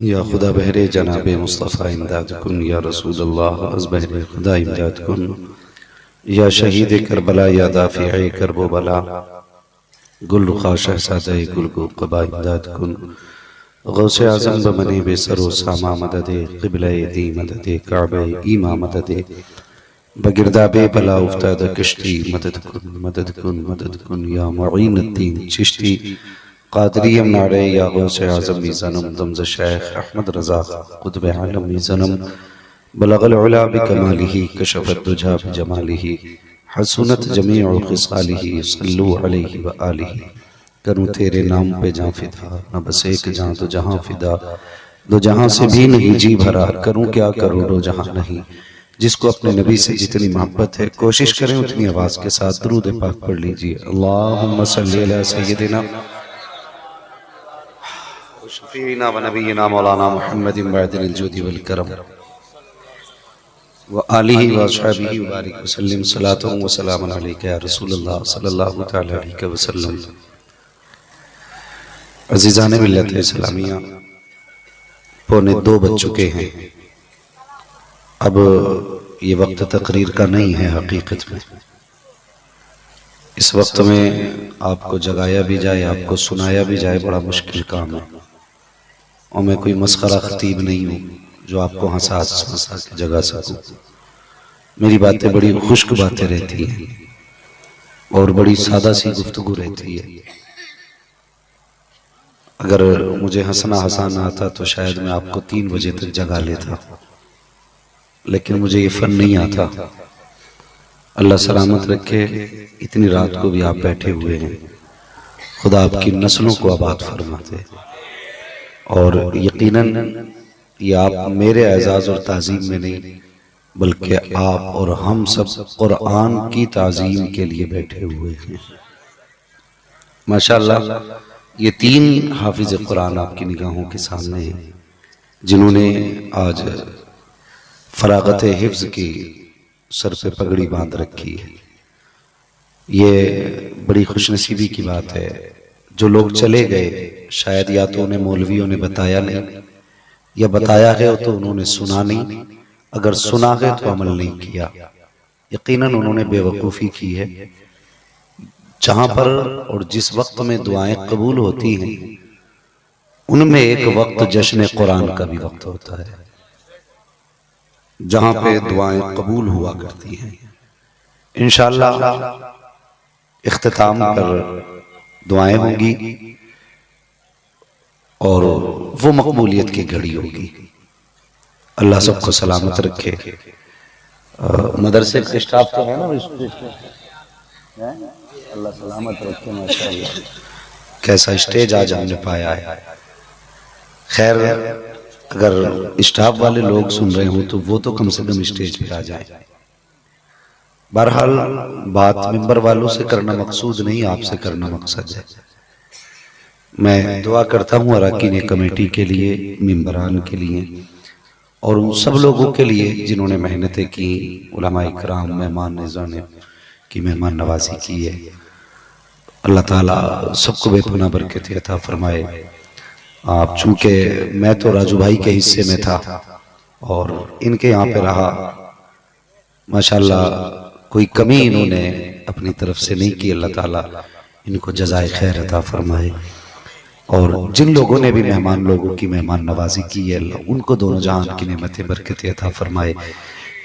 या खुदा बहरे जनाब मुस्तफ़ा इमदाद कुन या रसूल अल्लाह अज़ बहरे खुदा इमदाद कुन या शहीद करबला या दाफ़िए करबो बला गुल रुखा शहज़ादे गुल गो क़बा इमदाद कुन गौसे आज़म बमने बेसरो सामा मददे क़िबले दी मददे काबे ईमा मददे बगिरदाबे बला उफ्ताद कश्ती मदद कुन या मुईनुद्दीन चिश्ती क़ादरियम नारे या गौसे आज़म मीज़ानम दमज़ शेख अहमद रज़ा क़ुतब आलम मीज़ानम बलगल उला बिकमालिही कशफ़त दुजा बिजमालिही हसूनत जमीउ ख़िसालिही सल्लु अलैहि व आलिही। करूँ तेरे नाम पे जां फिदा, न बस एक जां तो जहां फिदा, दो जहां से भी नहीं जी भरा, करूँ क्या करोड़ों जहां नहीं। जिसको अपने नबी से जितनी मोहब्बत है कोशिश करें उतनी आवाज़ के साथ दुरूद पाक पढ़ लीजिए। अल्लाहुम्मा सल्ली अला सय्यदिना शफ़ीना व नबीना मौलाना मुहम्मदिन बअदिल जुदी वल करम व आलिहि व अस्हाबिहि व बारिक वसल्लम सलातो व सलामुन अलैका या रसूलल्लाह सल्लल्लाहु तआला अलैहि वसल्लम। अज़ीज़ान मिल्लत इस्लामिया, पौने 2 बज चुके हैं। अब ये वक्त तकरीर का नहीं है। हकीकत में इस वक्त में आपको जगाया भी जाए, आपको सुनाया भी जाए, बड़ा मुश्किल काम है। और मैं कोई मस्खरा खतीब नहीं हूँ जो आपको हंसा के जगा सकूँ। मेरी बातें बड़ी खुश्क बातें रहती हैं और बड़ी सादा सी गुफ्तगू रहती है। अगर मुझे हंसना हंसाना आता तो शायद मैं आपको 3 बजे तक जगा लेता, लेकिन मुझे ये फन नहीं आता। अल्लाह सलामत रखे, इतनी रात को भी आप बैठे हुए हैं। खुदा आपकी नस्लों को आबाद फरमाते। और यकीनन ये आप मेरे एजाज़ और ताज़ीम में नहीं बल्कि आप और हम सब कुरान की ताज़ीम के लिए बैठे हुए हैं। माशाअल्लाह, ये 3 हाफिज़ कुरान आपकी निगाहों के सामने हैं जिन्होंने आज फरागत हिफ्ज़ की सर पे पगड़ी बांध रखी है। ये बड़ी खुशनसीबी की बात है। जो लोग चले गए शायद या तो उन्हें मौलवियों ने बताया नहीं, या बताया है तो उन्होंने सुना नहीं। अगर सुना है तो अमल नहीं किया। यकीनन उन्होंने बेवकूफ़ी की है। जहां पर और जिस वक्त में दुआएं कबूल होती हैं उनमें एक वक्त जश्न कुरान का भी वक्त होता है, जहां पे दुआएं कबूल हुआ करती हैं। इंशाअल्लाह इख्तिताम पर दुआएं होंगी और वो मकबूलियत की घड़ी होगी। अल्लाह सबको सलामत रखे। मदरसे के स्टाफ तो है ना, अल्लाह सलामत रखे। माशाअल्लाह, कैसा स्टेज आज हमने पाया है। खैर, अगर स्टाफ वाले लोग सुन रहे हो तो वो तो कम से कम स्टेज पे आ जाए। बहरहाल बात मिंबर वालों से करना मकसूद नहीं, आपसे करना मकसद है। मैं दुआ करता हूँ अरकान कमेटी के लिए, मिंबरान के लिए और उन सब लोगों के लिए जिन्होंने मेहनतें की, उलमाए इकराम, मेहमान निज़ाने की मेहमान नवाजी की है। अल्लाह ताला सबको बेपनाह बरकत अता फरमाए। आप चूँकि मैं तो राजू भाई के हिस्से में था और इनके यहाँ पे रहा, माशाअल्लाह कोई कमी इन्होंने अपनी तरफ से नहीं की। अल्लाह ताला इनको जज़ाए खैर अता फरमाए। और जिन लोगों ने भी मेहमान लोगों की मेहमान नवाजी की है, अल्लाह उनको दोनों जहान की नेमतें बरकतें अता फरमाए।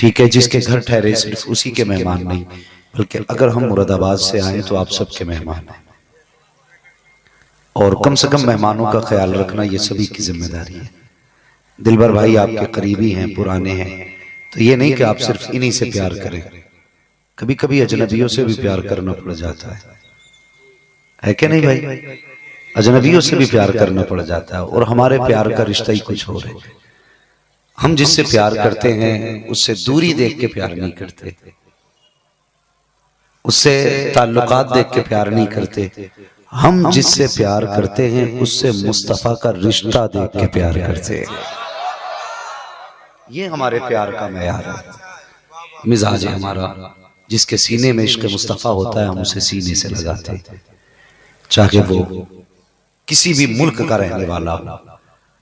ठीक है, जिसके घर ठहरे सिर्फ उसी के मेहमान नहीं, बल्कि अगर हम मुरादाबाद से आए तो आप सबके मेहमान हैं। और कम से कम मेहमानों का ख्याल रखना ये सभी की जिम्मेदारी है। दिलबर भाई आपके करीबी हैं, पुराने हैं, तो ये नहीं कि आप सिर्फ इन्हीं से प्यार करें। कभी कभी अजनबियों से भी प्यार करना पड़ जाता है कि नहीं भाई? अजनबियों से भी प्यार करना पड़ जाता है और हमारे प्यार का रिश्ता ही कुछ और है। हम जिससे प्यार करते हैं उससे दूरी देख के प्यार नहीं करते, उससे ताल्लुकात देख के प्यार नहीं करते। हम जिससे प्यार करते हैं उससे मुस्तफा का रिश्ता देख के प्यार करते हैं। ये हमारे प्यार का मेयार है, मिजाज है हमारा। जिसके सीने में इश्क मुस्तफा होता है हम उसे सीने से लगाते, चाहे वो किसी भी मुल्क का रहने वाला हो,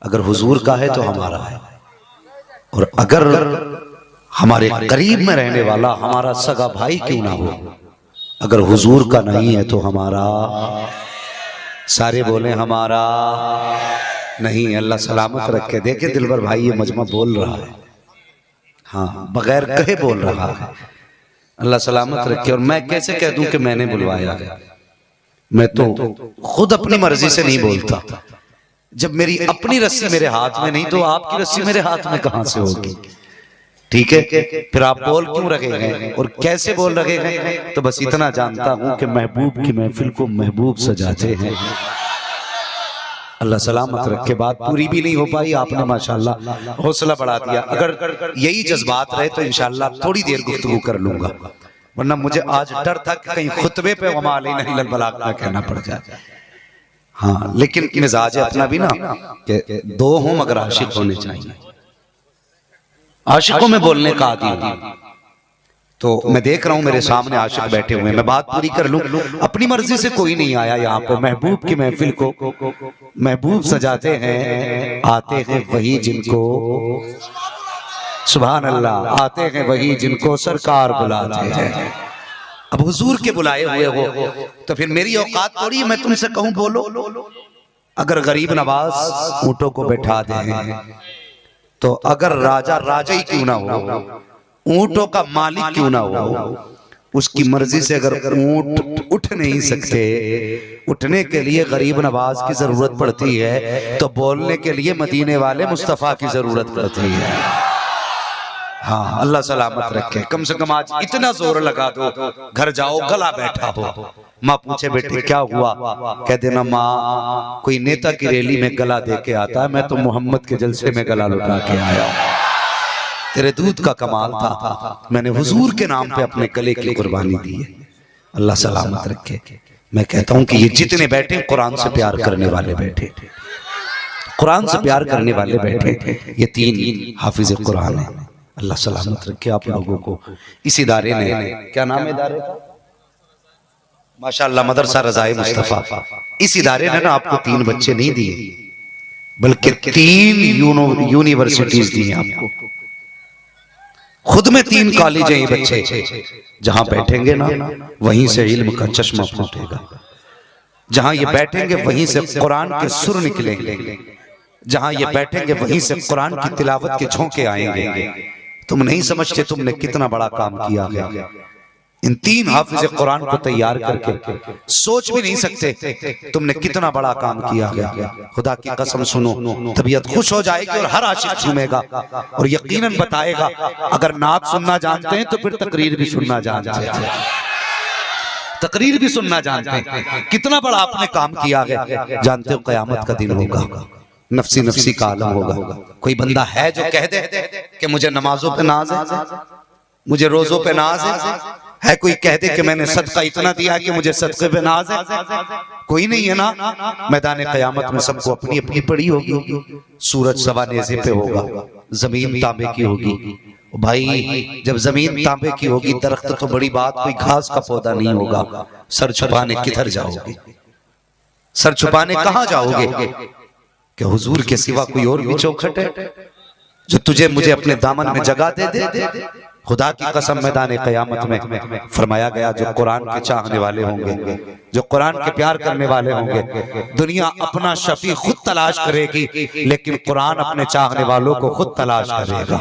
अगर हुजूर का है तो हमारा है, और अगर हमारे करीब में रहने वाला हमारा सगा भाई क्यों ना हो, अगर हुजूर का नहीं है तो हमारा। सारे बोले हमारा नहीं। अल्लाह सलामत रखे। देखे दिलबर भाई ये मजमा बोल रहा है, हाँ बगैर कहे बोल रहा है। अल्लाह सलामत रखे। और मैं कैसे कह दूं कि मैंने बुलवाया है? मैं तो खुद अपनी मर्जी से नहीं बोलता। जब मेरी अपनी रस्सी मेरे हाथ में नहीं तो आपकी रस्सी मेरे हाथ में कहां से होगी? ठीक है, फिर आप बोल क्यों रखे हैं और कैसे बोल रखे हैं? तो बस इतना जानता हूं कि महबूब की महफिल को महबूब सजाते हैं। अल्लाह सलामत रखे। बात पूरी भी नहीं हो पाई, आपने माशाल्लाह हौसला बढ़ा दिया। अगर यही जज्बात रहे तो इंशाल्लाह थोड़ी देर गुफ्तगू कर लूंगा, वरना मुझे आज डर था कि कहीं खुतबे पे वमा अलैना इल्लल बलाग ना कहना पड़ जाए। हाँ, लेकिन मिजाज अपना भी ना कि दो हों मगर आशिक होने चाहिए। आशिकों में बोलने का आदी हूं। तो मैं देख रहा हूं मेरे सामने आशिक बैठे हुए हैं, मैं बात पूरी कर लूं। अपनी मर्जी से कोई नहीं आया यहाँ पे। महबूब की महफिल को महबूब सजाते हैं, आते हैं वही जिनको, सुभान अल्लाह, आते हैं वही जिनको सरकार बुलाते हैं। अब हुजूर के बुलाए हुए हो तो फिर मेरी औकात थोड़ी मैं तुमसे कहूं बोलो। अगर गरीब नवाज ऊंटों को बैठा दे तो अगर राजा राजा ही क्यों ना हो, ऊंटों का मालिक क्यों ना हो, उसकी मर्जी से अगर ऊंट उठ नहीं सकते, उठने के लिए गरीब नवाज की जरूरत पड़ती है, तो बोलने के लिए मदीने वाले मुस्तफा की जरूरत पड़ती है। हाँ, अल्लाह सलामत रखे। कम से कम आज इतना जोर लगा दो, घर जाओ गला बैठा हो, माँ पूछे बेटे क्या हुआ, कह देना माँ कोई नेता की रैली में गला दे के आता है, मैं तो मोहम्मद के जलसे में गला लुटा के आया। तेरे दूध का कमाल था, मैंने हुजूर के नाम पे अपने गले की कुर्बानी दी है। अल्लाह सलामत रखे। मैं कहता हूं कि ये जितने बैठे कुरान से प्यार करने वाले बैठे, कुरान से प्यार करने वाले बैठे, ये तीन हाफिज कुरान है। अल्लाह सलामत रखे आप लोगों को। इस इदारे ने, क्या नाम है इदारे का? माशाअल्लाह, मदरसा रज़ाए मुस्तफा। इस इदारे ने ना आपको 3 बच्चे नहीं दिए, बल्कि 3 यूनिवर्सिटीज दी हैं आपको। खुद में 3 कॉलेज हैं ये बच्चे। जहां बैठेंगे ना वहीं से इल्म का चश्मा फूटेगा, जहां ये बैठेंगे वहीं से कुरान के सुर निकलेंगे, जहां ये बैठेंगे वहीं से कुरान की तिलावत के झोंके आएंगे। तुम नहीं समझते तुमने कितना बड़ा काम किया है। इन 3 हाफिज कुरान को तैयार करके सोच भी नहीं सकते तुमने कितना बड़ा काम किया है। खुदा की कसम सुनो, तबीयत खुश हो जाएगी और हर आशिक झूमेगा और यकीनन बताएगा। अगर नात सुनना जानते हैं तो फिर तकरीर भी सुनना जानते हैं, तकरीर भी सुनना जानते हैं। कितना बड़ा आपने काम किया है। जानते हो क़यामत का दिन होगा, नफसी नफसी का आलम होगा। कोई बंदा है जो कह दे कि मुझे नमाजों पे नाज है, मुझे रोजों पे नाज है कोई कह दे कि मैंने सदका इतना दिया कि मुझे सदके पे नाज है? कोई नहीं है ना। मैदान क़यामत में सबको अपनी अपनी पड़ी होगी। सूरज सवा नेज़े पे होगा, जमीन तांबे की होगी। भाई जब जमीन तांबे की होगी, दरख्त तो बड़ी बात, कोई घास का पौधा नहीं होगा। सर छुपाने किधर जाओगे? सर छुपाने कहां जाओगे? कि हुजूर के सिवा कोई और भी चौखट है जो तुझे मुझे अपने दामन में जगह दे दे? खुदा की कसम, मैदान क़यामत में फरमाया गया जो कुरान के चाहने वाले होंगे, जो कुरान के प्यार करने वाले होंगे, दुनिया अपना शफी खुद तलाश करेगी, लेकिन कुरान अपने चाहने वालों को खुद तलाश करेगा,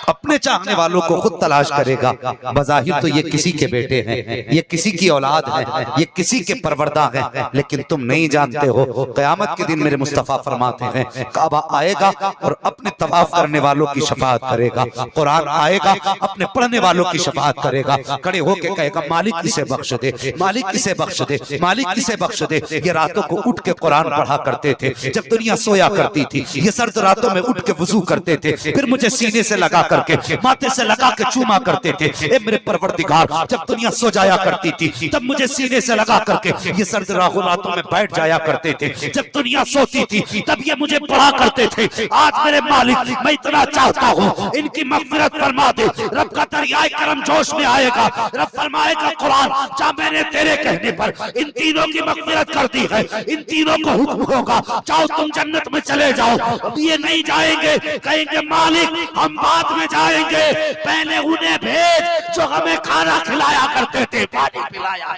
अपने चाहने वालों को खुद तलाश करेगा। बज़ाहिर तो ये किसी के बेटे हैं, ये किसी की औलाद है, ये किसी के परवरदा हैं, लेकिन तुम नहीं जानते हो क़यामत के दिन मेरे मुस्तफ़ा फरमाते हैं काबा आएगा और अपने तवाफ करने वालों की शफाअत करेगा, कुरान आएगा अपने पढ़ने वालों की शफाअत करेगा। खड़े होके कहेगा मालिक इसे बख्श दे, मालिक इसे बख्श दे, मालिक इसे बख्श दे। ये रातों को उठ के कुरान पढ़ा करते थे, जब दुनिया सोया करती थी, ये सर्द रातों में उठ के वुजू करते थे, फिर मुझे सीने से लगा कर करके माथे से लगा के चूमा करते थे। ए मेरे परवरदिगार, जब दुनिया सो जाया करती थी तब मुझे सीने से लगा करके ये सर्द रातों में बैठ जाया करते थे। जब दुनिया सोती थी तब ये मुझे पढ़ा करते थे। आज मेरे मालिक, मैं इतना चाहता हूँ इनकी मग़फ़िरत फरमा दे। रब का दरियाए करम जोश में आएगा, रब फरमाएगा कुरान जा मैंने तेरे कहने पर इन तीनों की मग़फ़िरत कर दी है, इन तीनों को हुक्म होगा जाओ तुम जन्नत में चले जाओ। अब ये नहीं जाएंगे, कहेंगे मालिक हम बाद में जाएंगे, पहले उन्हें भेज जो हमें खाना खिलाया करते थे, पानी पिलाया।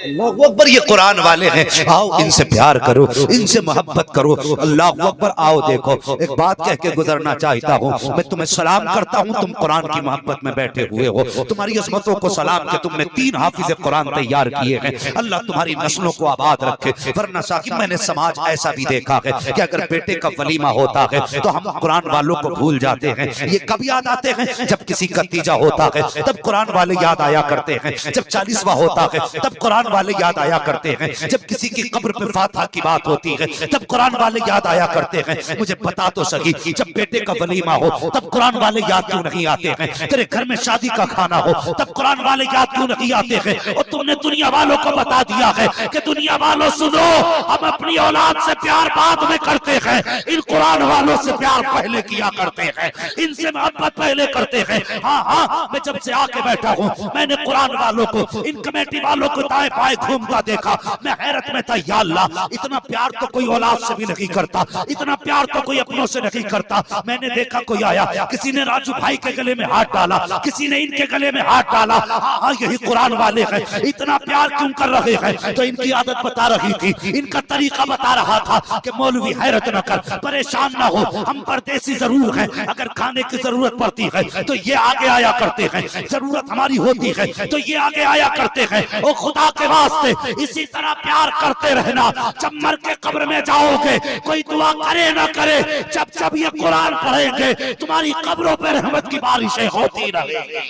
अल्लाहु अकबर, ये कुरान वाले हैं, आओ इनसे प्यार करो, इनसे मोहब्बत करो। अल्लाहु अकबर, आओ देखो एक बात कह के गुजरना चाहता हूँ। मैं तुम्हें सलाम करता हूँ, तुम कुरान की मोहब्बत में बैठे हुए हो, तुम्हारी अज़मतों को सलाम के तुमने 3 हाफिज़ कुरान तैयार किए हैं। अल्लाह तुम्हारी नस्लों को आबाद रखे। वरना साकिब मैंने समाज ऐसा भी देखा है कि अगर बेटे का वलीमा होता है तो हम कुरान वालों को भूल जाते हैं। ये कब याद आते हैं? जब किसी का तीजा होता है तब कुरान वाले याद आया करते हैं, जब 40वां होता है तब कुरान वाले याद आया करते हैं, जब किसी की कब्र पे फातिहा की बात होती है तब कुरान वाले याद आया करते हैं। मुझे बता तो सही, जब बेटे का वलीमा हो तब कुरान वाले याद क्यों नहीं आते हैं? तेरे घर में शादी का खाना हो तब कुरान वाले याद क्यों नहीं आते हैं? और तुमने दुनिया वालों को बता दिया है कि दुनिया वालों सुनो, हम अपनी औलाद से प्यार बाद में करते हैं, इन कुरान वालों से प्यार पहले किया करते हैं, इनसे मोहब्बत पहले करते हैं। हाँ हाँ, मैं जब से आके बैठा हूँ मैंने कुरान वालों को, इन कमेटी वालों को दाएं बाएं घूमता देखा, मैं हैरत में था, या अल्लाह इतना प्यार तो कोई औलाद से भी नहीं करता, इतना प्यार तो कोई अपनों से नहीं करता। मैंने देखा कोई आया, किसी ने राजू भाई के गले में हाथ डाला, किसी ने इनके गले में हाथ डाला। हाँ यही कुरान वाले हैं, इतना प्यार क्यों कर रहे हैं? तो इनकी आदत बता रही थी, इनका तरीका बता रहा था कि मौलवी हैरत न कर, परेशान ना हो, हम परदेसी जरूर हैं, अगर खाने की जरूरत पड़ती है तो ये आगे आया करते हैं, जरूरत हमारी होती है तो ये आगे आया करते हैं। ओ खुदा के वास्ते इसी तरह प्यार करते रहना। जब मर के कब्र में जाओगे कोई दुआ करे ना करे, जब जब ये कुरान पढ़ेंगे तुम्हारी कब्रों पर रहमत की बारिशें होती रहेंगी।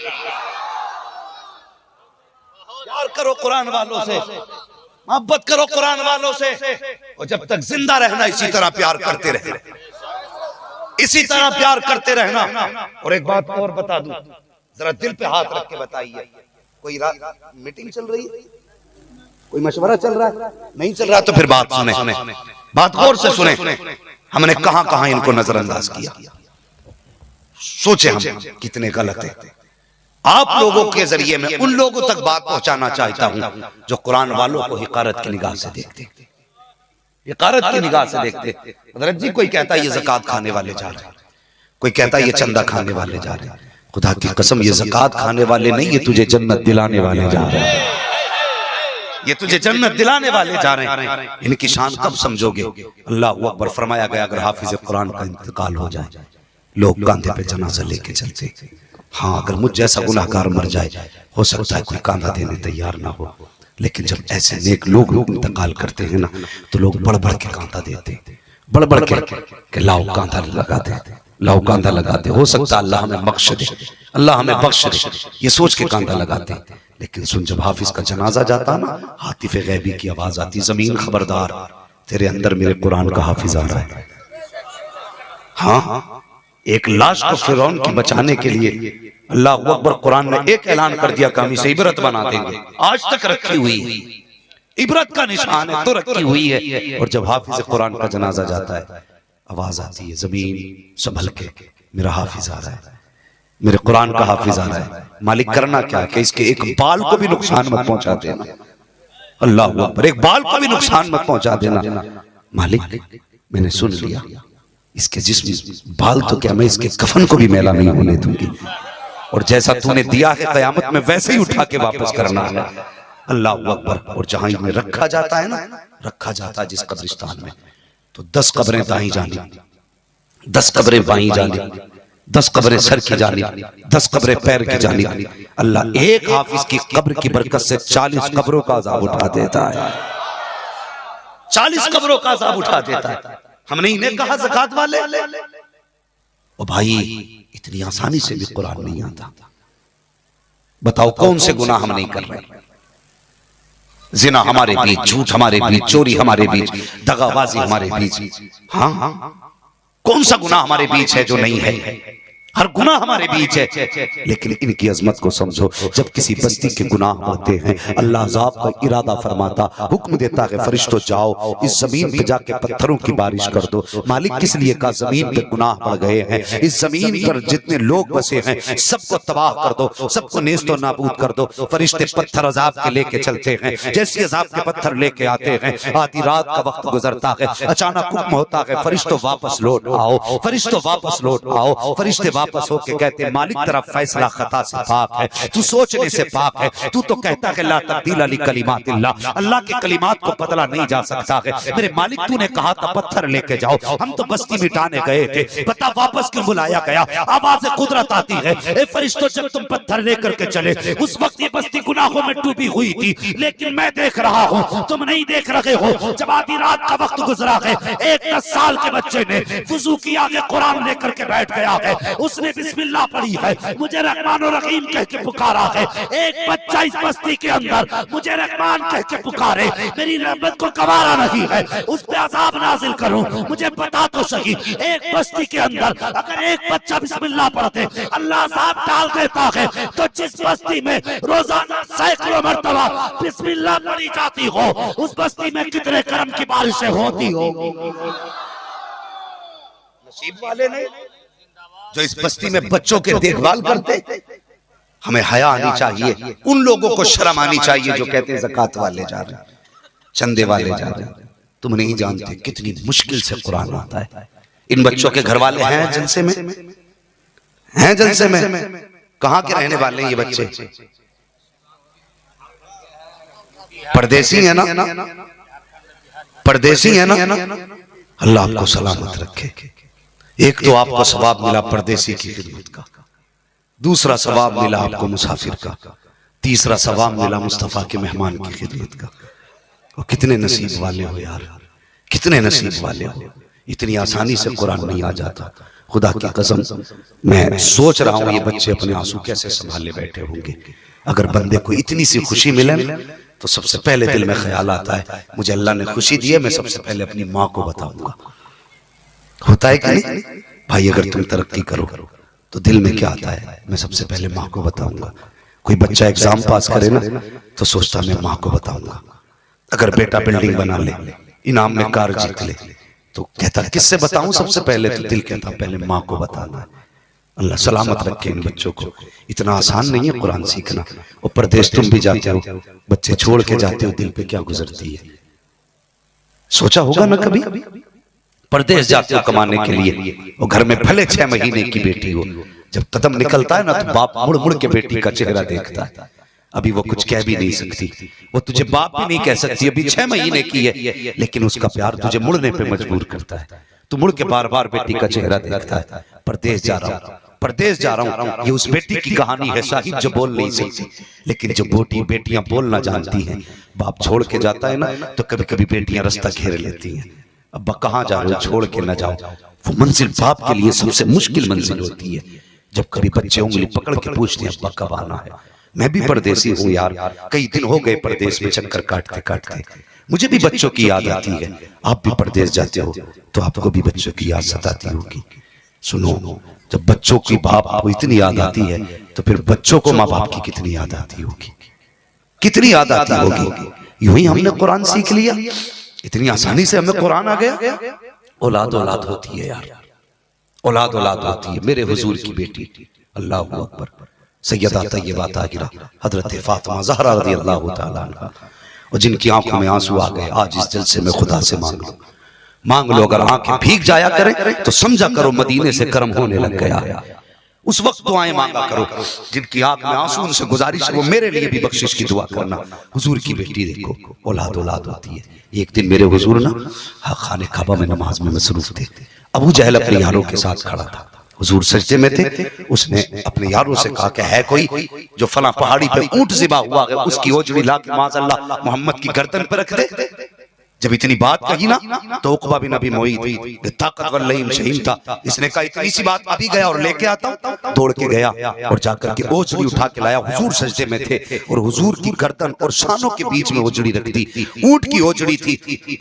प्यार करो कुरान वालों से, मोहब्बत करो कुरान वालों से, और जब तक जिंदा रहना इसी तरह प्यार करते रहना, इसी तरह प्यार करते रहना। और एक बात और बता दूं, जरा दिल पे हाथ रख के बताइए, कोई मीटिंग चल रही है, कोई मशवरा चल रहा है? नहीं चल रहा तो फिर बात सुने, बात गौर से सुने। हमने कहां कहां इनको नजरअंदाज किया, सोचे हम कितने गलत है। आप लोगों के जरिए मैं उन लोगों तक बात पहुंचाना चाहता हूं जो कुरान वालों को हिकारत की निगाह से देखते, हिकारत की निगाह से देखते। हज़रत जी कोई कहता है ये ज़कात खाने वाले जा रहे हैं, कोई कहता है ये चंदा खाने वाले जा रहे हैं। खुदा की कसम ये ज़कात खाने वाले नहीं, ये तुझे जन्नत दिलाने वाले जा रहे हैं, ये तुझे जन्नत दिलाने वाले जा रहे हैं। इनकी शान कब समझोगे? अल्लाह अकबर। फरमाया गया अगर हाफिज कुरान का इंतकाल हो जाए लोग कांधे पे जनाजा लेके चलते। हाँ, अगर मुझ जैसा गुनाहगार मर जाए हो सकता है कोई कांधा देने तैयार ना हो, लेकिन जब ऐसे नेक लोग इंतकाल करते हैं ना तो लोग बढ़ बढ़ के कांधा देते, बढ़ बढ़ के लाओ कांधा लगा दे, लाओ कांधा लगाते। हो सकता है अल्लाह हमें बख्श दे, अल्लाह हमें बख्श दे, ये सोच के कांधा लगाते। लेकिन सुन, जब हाफिज का जनाजा जाता ना, हातिफे गैबी की आवाज आती, जमीन खबरदार तेरे अंदर मेरे कुरान का हाफिज आ रहा है। हाँ, एक लाश को फिरौन की बचाने के लिए अल्लाह अकबर कुरान ने एक ऐलान कर दिया कि हम इसे इबरत बना देंगे। आज तक रखी हुई इबरत का निशान है तो रखी हुई है। और जब हाफिज कुरान का जनाजा जाता है आवाज आती है, जमीन संभल के मेरा हाफिज आ रहा है, मेरे कुरान का हाफिज आ रहा है। मालिक करना क्या है कि इसके एक बाल को भी नुकसान मत पहुंचा देना। अल्लाह अकबर, एक बाल को भी नुकसान मत पहुंचा देना। मालिक मैंने सुन लिया, इसके जिस्म बाल तो क्या मैं इसके कफन को भी मैला नहीं होने दूंगी, और जैसा तूने दिया है कयामत में वैसे ही उठा के वापस करना है। अल्लाह अकबर। और जहां इन्हें रखा जाता है ना, रखा जाता है जिस कब्रिस्तान में, तो 10 कब्रें दाईं जानिब, 10 कब्रें बाईं जानिब, 10 कब्रें सर की जानिब, 10 कब्रें पैर की जानिब। अल्लाह एक हाफिज की कब्र की बरकत से 40 कब्रों का अजाब उठा देता है, 40 कब्रों का अजाब उठा देता है। हमने इन्हें कहा ज़कात वाले, और भाई इतनी आसानी से भी कुरान नहीं आता। बताओ कौन से गुनाह हम नहीं कर रहे? जिना हमारे बीच, झूठ हमारे बीच, चोरी हमारे बीच, दगाबाजी हमारे बीच। हाँ हाँ, कौन सा गुनाह हमारे बीच है जो नहीं है? हर गुनाह हमारे बीच है, लेकिन इनकी अजमत को समझो। जब किसी बस्ती के गुनाह बढ़ते हैं, अल्लाह अज़ाब का इरादा फरमाता, हुक्म देता है फरिश्तों जाओ इस जमीन पे जाके पत्थरों की बारिश कर दो। मालिक किस लिए? का जमीन पे गुनाह बढ़ गए हैं, इस जमीन पर जितने लोग बसे हैं सबको तबाह कर दो, सबको नेस्त और नाबूद कर दो। फरिश्ते पत्थर अज़ाब के लेके चलते हैं, जैसे अज़ाब के पत्थर लेके आते हैं, आधी रात का वक्त गुजरता है, अचानक हुक्म होता है फरिश्तों वापस लौट आओ, फरिश्तों वापस लौट आओ। फरिश्ते वापस होके कहते हैं मालिक तेरा फैसला खता से पाक है, तू सोचने से पाक है, तू तो कहता है ला तब्दील अली कलिमातिल्लाह, अल्लाह के कलिमात को बदला नहीं जा सकता है। मेरे मालिक तूने कहा था पत्थर लेके जाओ, हम तो बस्ती मिटाने गए थे, बता वापस क्यों बुलाया गया? आवाज़ कुदरत आती है, ए फरिश्तों जब तुम पत्थर लेकर के चले उस वक्त ये बस्ती गुनाहों में डूबी हुई थी, लेकिन मैं देख रहा हूँ तुम नहीं देख रहे हो। जब आधी रात का वक्त गुजरा है, एक 10 साल के बच्चे ने वुजू किया के कुरान लेकर के बैठ गया है, उसने बिस्मिल्लाह पढ़ी है, मुझे रहमान और रहीम कह के पुकारा है। एक बच्चा इस बस्ती के अंदर मुझे रहमान कह के पुकारे, मेरी रहमत को गवारा नहीं है, उस पे अज़ाब नाजिल करूं, मुझे बता तो सही। एक बस्ती के अंदर अगर एक बच्चा बिस्मिल्लाह पढ़ते अल्लाह अज़ाब डाल देता है, तो जिस बस्ती में रोजाना सैकड़ों मरतबा बिस्मिल्लाह पढ़ी जाती हो, उस बस्ती में कितने करम की बारिशें होती होगी। नसीब वाले नहीं जो इस बस्ती में बच्चों के देखभाल करते। हमें हया आनी चाहिए, उन लोगों को शर्म आनी चाहिए जो कहते हैं ज़कात वाले जा रहे हैं, चंदे वाले जा रहे हैं। तुम नहीं जानते कितनी मुश्किल से कुरान आता है। इन बच्चों के घर वाले हैं जलसे में, हैं जलसे में। कहां के रहने वाले हैं ये बच्चे? परदेसी है ना, परदेसी है ना। अल्लाह आपको सलामत रखे। एक तो आपको सवाब मिला परदेसी की खिदमत का, दूसरा सवाब मिला आपको मुसाफिर का, तीसरा सवाब मिला मुस्तफा के मेहमान की खिदमत का। और कितने नसीब वाले हो यार, कितने नसीब वाले हो। इतनी आसानी से कुरान नहीं आ जाता। खुदा की कसम मैं सोच रहा हूं ये बच्चे अपने आंसू कैसे संभाले बैठे होंगे। अगर बंदे को इतनी सी खुशी मिले तो सबसे पहले दिल में ख्याल आता है मुझे अल्लाह ने खुशी दी है, मैं सबसे पहले अपनी माँ को बताऊंगा। होता है कि नहीं भाई? अगर तुम तरक्की करो तो दिल में क्या आता है? मैं सबसे पहले माँ को बताऊंगा। कोई बच्चा एग्जाम पास करे ना तो सोचता मैं माँ को बताऊंगा। अगर बेटा बिल्डिंग बना ले, इनाम में कार जीत ले, तो कहता किससे बताऊं सबसे पहले? तो दिल कहता पहले माँ को बताना है। अल्लाह सलामत रखे इन बच्चों को। इतना आसान नहीं है कुरान सीखना। और परदेश तुम भी जाते हो, बच्चे छोड़ के जाते हो, दिल पे क्या गुजरती है? सोचा होगा ना कभी? परदेश जाते हो कमाने के लिए और घर में भले 6 महीने की बेटी हो, जब कदम निकलता है ना तो बाप मुड़ मुड़ के बेटी का चेहरा देखता है। अभी वो कुछ कह भी नहीं सकती, वो तुझे बाप भी नहीं कह सकती, अभी 6 महीने की है, लेकिन उसका प्यार तुझे मुड़ने पे मजबूर करता है। तू मुड़ के बार बार बेटी का चेहरा देखता है। परदेश जा रहा हूँ, परदेश जा रहा हूँ, ये उस बेटी की कहानी है साहिब जो बोल नहीं सकती, लेकिन जो बेटियां बोलना जानती हैं। बाप छोड़ के जाता है ना तो कभी कभी बेटियां रास्ता घेर लेती हैं। अब्बा कहाँ जा रहे हो, छोड़ के न जाओ। वो मंजिल बाप के लिए सबसे मुश्किल मंजिल होती है। जब कभी बच्चे उंगली पकड़ के पूछते हैं अब्बा कब आना है। मैं भी परदेसी हूँ यार, कई दिन हो गए परदेश में चक्कर काटते काटते, मुझे भी बच्चों की याद आती है। आप भी परदेश जाते हो तो आपको भी बच्चों की याद सताती होगी। सुनो, जब बच्चों की बाप को इतनी याद आती है तो फिर बच्चों को माँ बाप की कितनी याद आती होगी, कितनी याद आती होगी। यूं ही हमने कुरान सीख लिया, इतनी आसानी से हमें कुरान आ गया। औलाद औलाद होती है यार, औलाद औलाद होती है। मेरे हुजूर की बेटी अल्लाह अकबर सैयदा तैयबा ताहिरा हजरत फातिमा ज़हरा रज़ियल्लाहु ताला अन्हा, और जिनकी आंखों में आंसू आ गए, आज इस जलसे में खुदा से मांग लो, मांग लो। अगर आंखें भीग जाया करें तो समझा करो मदीने से कर्म होने लग गया। उस वक्त दुआएं मांगा करो। जिनकी आंख में आंसू, उनसे गुजारिश वो मेरे लिए भी बख्शिश की दुआ करना। हुजूर की बेटी देखो, औलाद औलाद होती है। एक दिन मेरे हुजूर ना खाने काबा में नमाज में मसरूफ थे। अबू जहल अपने यारों के साथ खड़ा था, हुजूर सजदे में थे। उसने अपने यारों से कहा कि है कोई जो फला पहाड़ी पे ऊंट ज़िबा हुआ है, उसकी ओजड़ी ला के माज़अल्लाह मोहम्मद की गर्दन पर रख दे। जब इतनी बात कही ना तो उकबा बिन अबी मुईत ताकतवर लईम शहीन था, इसने कहा इतनी सी बात अभी गया और लेके आता हूं। दौड़ के गया और जाकर के ओझड़ी उठा के लाया। हुजूर सजदे में थे और हुजूर की गर्दन और शानों के बीच में ओझड़ी रख दी। ऊंट की ओझड़ी थी,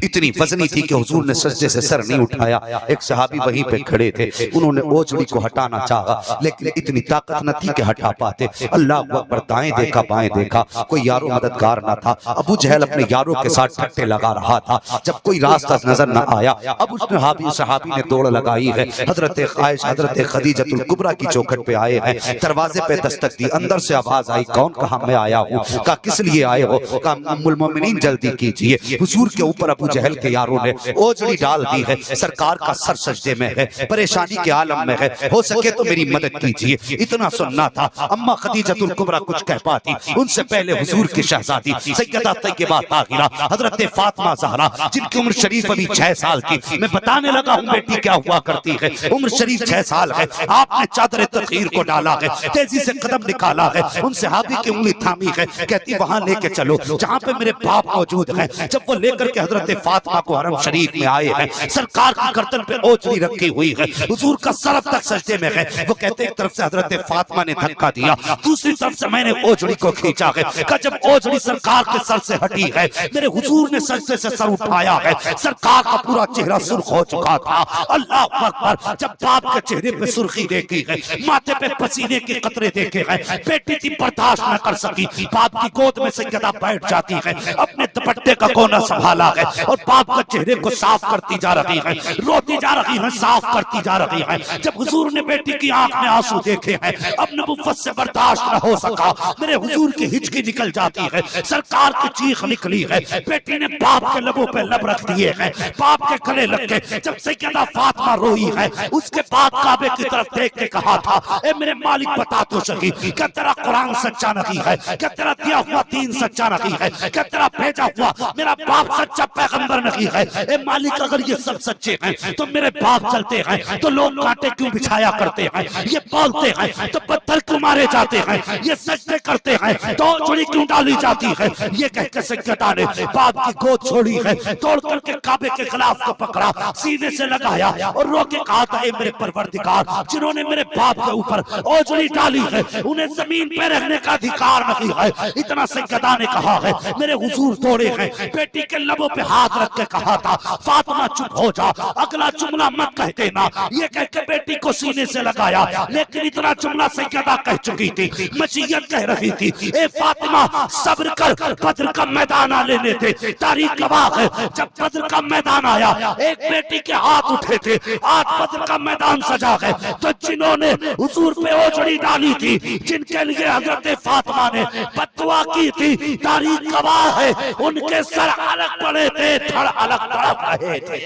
इतनी वजनी थी कि हुजूर ने सजदे से सर नहीं उठाया। एक सहाबी वहीं पे खड़े थे, उन्होंने ओझड़ी को हटाना चाहा लेकिन इतनी ताकत न थी कि हटा पाते। अल्लाह अकबर, दाएं देखा बाएं देखा, कोई यारो मददगार न था। अबू जहल अपने यारों के साथ ठट्टे लगा रहा था। जब कोई रास्ता नजर न आया, अब उस सहाबी ने दौड़ लगाई है। हजरत आयशा, हजरत खदीजतुल कुबरा की चौखट पे आए हैं, दरवाजे पे दस्तक दी। अंदर से आवाज आई, कौन? कहा मैं आया हूँ। कहा किस लिए आए हो? कहा उम्मुल मोमिनीन जल्दी कीजिए, हुजूर के ऊपर अबू जहल के यारों ने ओझड़ी डाल दी है, सरकार का सर सजदे में है, परेशानी के आलम में है, हो सके तो मेरी मदद कीजिए। इतना सुनना था। अम्मा खदीजतुल कुबरा कुछ कह पाती, उनसे पहले हुजूर की शहजादी सैयदा तैयबा ताहिरा हजरत फातिमा ज़हरा, जिनकी उम्र शरीफ अभी 6 साल की। मैं बताने लगा हूँ बेटी क्या हुआ करती है। उम्र शरीफ 6 साल है, आपने चादर तखीर को डाला है, तेजी से कदम निकाला है, उन सहाबी की उंगली थामी है, कहती वहां लेके चलो जहाँ पे मेरे बाप मौजूद है। जब वो लेकर के हजरत फातिमा को हरम शरीफ में आए हैं, सरकार की गर्दन पे ओझड़ी रखी हुई है, हुजूर का सर अब तक सजदे में है। वो कहते एक तरफ से हजरत फातिमा ने धक्का दिया, दूसरी तरफ से मैंने ओझड़ी को खींचा है। जब ओझड़ी सरकार के सर से हटी है, मेरे हुजूर ने सजदे से सर उठाया है, सरकार का पूरा चेहरा सुर्ख हो चुका था। अल्लाह अकबर, जब बाप के चेहरे पे सुर्खी देखी है, माथे पे पसीने के कतरे देखे हैं, बेटी थी बर्दाश्त न कर सकी, बाप की गोद में सैयदा बैठ जाती है, अपने दुपट्टे का कोना संभाला है और बाप के चेहरे को साफ करती जा रही है, रोती जा रही है, साफ करती जा रही है। जब हुजूर ने बेटी की आंख में आंसू देखे हैं, अब नबुव्वत से बर्दाश्त न हो सका, मेरे हुजूर की हिचकी निकल जाती है, सरकार की चीख निकली है। बेटी ने बाप के लबों पे लब रख दिए हैं, बाप के गले लग के जब सैयदा फातिमा रोई है, उसके बाद काबे की तरफ देख के कहा था, ए मेरे मालिक बता तो सही, क्या तेरा कुरान सच्चा नहीं है? क्या तेरा दिया हुआ दीन सच्चा नहीं है? क्या तेरा भेजा हुआ मेरा बाप सच्चा पैगंबर नहीं है? ए मालिक, अगर ये सब सच्चे हैं तो मेरे बाप चलते हैं तो लोग कांटे क्यों बिछाया करते हैं? ये बोलते हैं तो पत्थर क्यों मारे जाते हैं? ये सजदे करते हैं तो ओझड़ी क्यों डाली जाती है? ये कह के सैयदा ने बाप की गोद छोड़ी है, तोड़ करके काबे के खिलाफ को पकड़ा, सीने से लगाया और रो के कहा था, ए मेरे परवरदिगार, जिन्होंने मेरे बाप के ऊपर ओझड़ी डाली है उन्हें जमीन पे रहने का अधिकार नहीं है। इतना सैयदा ने कहा है, मेरे हुजूर दौड़े हैं, बेटी के लबों पे हाथ रख के कहा था, फातिमा चुप हो जा, अगला जुमला मत कह देना। ये कह के बेटी को सीने से लगाया, लेकिन इतना जुमला सैयदा कह चुकी थी, मसीयत कह रही थी, ए फातिमा सब्र कर, बद्र का मैदान आ लेने थे। तारीख गवाह है, जब बद्र का मैदान आया, एक बेटी के हाथ उठे थे, आज बद्र का मैदान सजा है, तो जिन्होंने हुजूर पे ओझड़ी डाली थी, जिनके लिए हजरत फातिमा ने बददुआ की थी, तारीख गवाह है, उनके सर अलग पड़े थे, धड़ अलग तड़प रहे थे।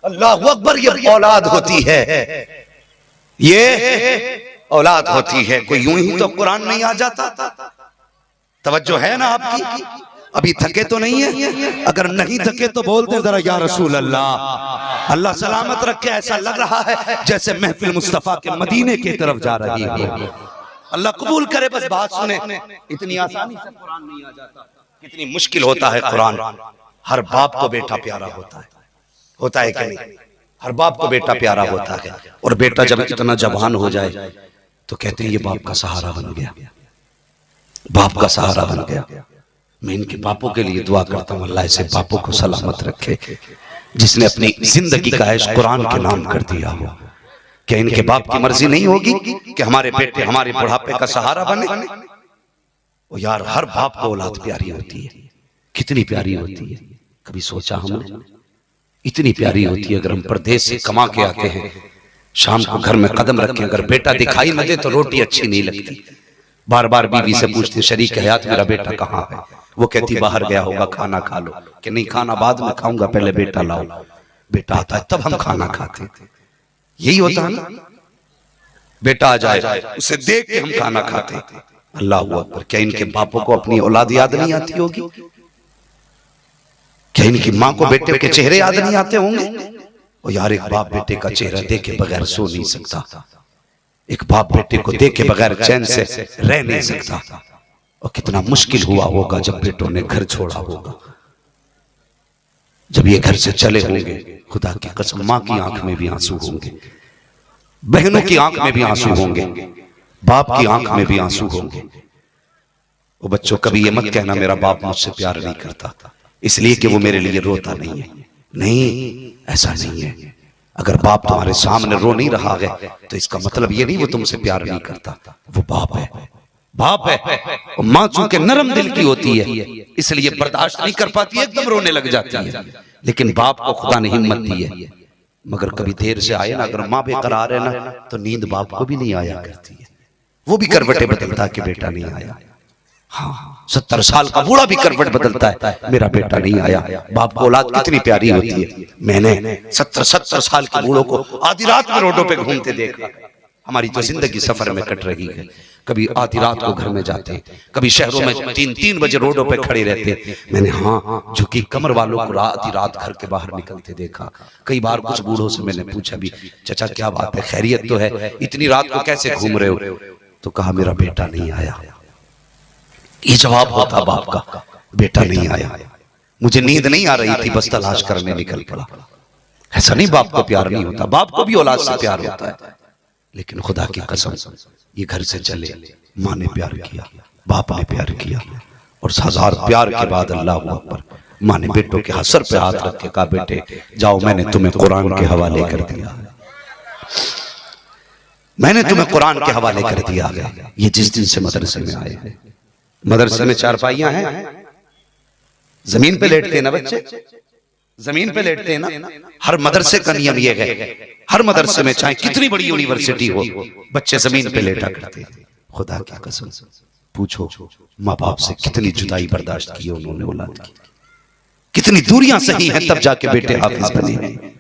अल्लाहु अकबर, ये औलाद होती है, ये औलाद होती है। कोई यूं ही तो कुरान नहीं आ जाता। तवज्जो है ना आपकी? अभी थके तो नहीं है? अगर नहीं थके तो बोलते जरा या रसूल अल्लाह। अल्लाह सलामत रखे। ऐसा लग रहा है जैसे महफिल मुस्तफा के मदीने की तरफ जा रही है। अल्लाह कबूल करे। बस बात सुने, इतनी आसानी से कुरान नहीं आ जाता, कितनी मुश्किल होता है कुरान। हर बाप को बेटा प्यारा होता है कि नहीं? हर बाप को बेटा प्यारा होता है। और बेटा जब इतना जवान हो जाए तो कहते हैं ये बाप का सहारा बन गया, बाप का सहारा बन गया। मैं इनके बापों के लिए दुआ करता हूँ, अल्लाह ऐसे बापों को सलामत रखे जिसने अपनी जिंदगी का ऐश कुरान के नाम कर दिया हो। क्या इनके बाप की मर्जी नहीं होगी कि हमारे बेटे हमारे बुढ़ापे का सहारा बने? ओ यार, हर बाप को औलाद प्यारी होती है। कितनी प्यारी होती है, कभी सोचा हमने? इतनी प्यारी होती है। अगर हम परदेश से कमा के आते हैं, शाम को घर में कदम रखें, अगर बेटा दिखाई न दे तो रोटी अच्छी नहीं लगती। बार बार बीवी से पूछते, शरीक हयात मेरा बेटा कहाँ है? वो कहती बाहर गया होगा, खाना खा लो। कि नहीं, खाना बाद में खाऊंगा, पहले बेटा लाओ। बेटा आता है तब हम खाना खाते। यही होता है ना, बेटा आ जाए उसे देख के हम खाना खाते। अल्लाह अकबर, क्या इनके बापों को अपनी औलाद याद नहीं आती होगी? क्या इनकी माँ को बेटे के चेहरे याद नहीं आते होंगे? और यार, एक बाप बेटे का चेहरा देखे बगैर सो नहीं सकता। एक बाप बेटे को देखे बगैर चैन से रह नहीं सकता। और कितना मुश्किल हुआ होगा जब बेटों ने घर छोड़ा होगा, जब ये घर से चले होंगे। खुदा की कसम, माँ की आंख में भी आंसू होंगे, बहनों की आंख में भी आंसू होंगे, बाप की आंख में भी आंसू होंगे। वो बच्चों, कभी ये मत कहना मेरा बाप मुझसे प्यार नहीं करता इसलिए कि वो मेरे लिए रोता नहीं है। नहीं, ऐसा नहीं है। अगर बाप तुम्हारे सामने रो नहीं रहा है तो इसका मतलब ये नहीं वो तुमसे प्यार नहीं करता। वो बाप है, बाप है। माँ चूंकि नरम दिल की होती है इसलिए बर्दाश्त नहीं कर पाती, एकदम रोने लग जाती है। लेकिन बाप को खुदा ने हिम्मत दी है। मगर कभी देर से आए ना, अगर माँ बेकरार है ना, तो नींद बाप को भी नहीं आया करती है। वो भी करवटें बदलता कि बेटा नहीं आया। हाँ, 70 साल का बूढ़ा भी करवट बदलता है, मेरा बेटा नहीं आया। बाप को औलाद कितनी प्यारी होती है। मैंने 70 साल के बूढ़ों को आधी रात में रोडों पे घूमते देखा। हमारी तो जिंदगी सफर में कट रही है। कभी आधी रात को घर में जाते, कभी शहरों में 3-3 बजे रोडों पे खड़े रहते। मैंने हाँ झुकी कमर वालों को आधी रात घर के बाहर निकलते देखा। कई बार कुछ बूढ़ों से मैंने पूछा भी, चाचा क्या बात है, खैरियत तो है, इतनी रात को कैसे घूम रहे हो? तो कहा मेरा बेटा नहीं आया। ये जवाब होता बाप का, बेटा नहीं आया, मुझे नींद नहीं आ रही थी, बस तलाश करने निकल पड़ा। ऐसा नहीं बाप को प्यार नहीं होता, बाप को भी औलाद से प्यार होता है। लेकिन खुदा की कसम, ये घर से चले, माँ ने प्यार किया, बाप ने प्यार किया, और 1000 प्यार के बाद अल्लाह अकबर, माँ ने बेटों के सर पे हाथ रख के कहा बेटे जाओ, मैंने तुम्हें कुरान के हवाले कर दिया, मैंने तुम्हें कुरान के हवाले कर दिया। ये जिस दिन से मदरसे में आए, मदरसे में चारपाइयां हैं, जमीन पे लेटते हैं ना बच्चे, जमीन पे लेटते हैं ना। हर मदरसे का नियम यह है, हर मदरसे में चाहे कितनी बड़ी यूनिवर्सिटी हो, बच्चे जमीन पे लेटा करते हैं। खुदा की कसम पूछो माँ बाप से कितनी जुदाई बर्दाश्त की उन्होंने औलाद की, कितनी दूरियां सही हैं, तब जाके बेटे हाफिज बने हैं।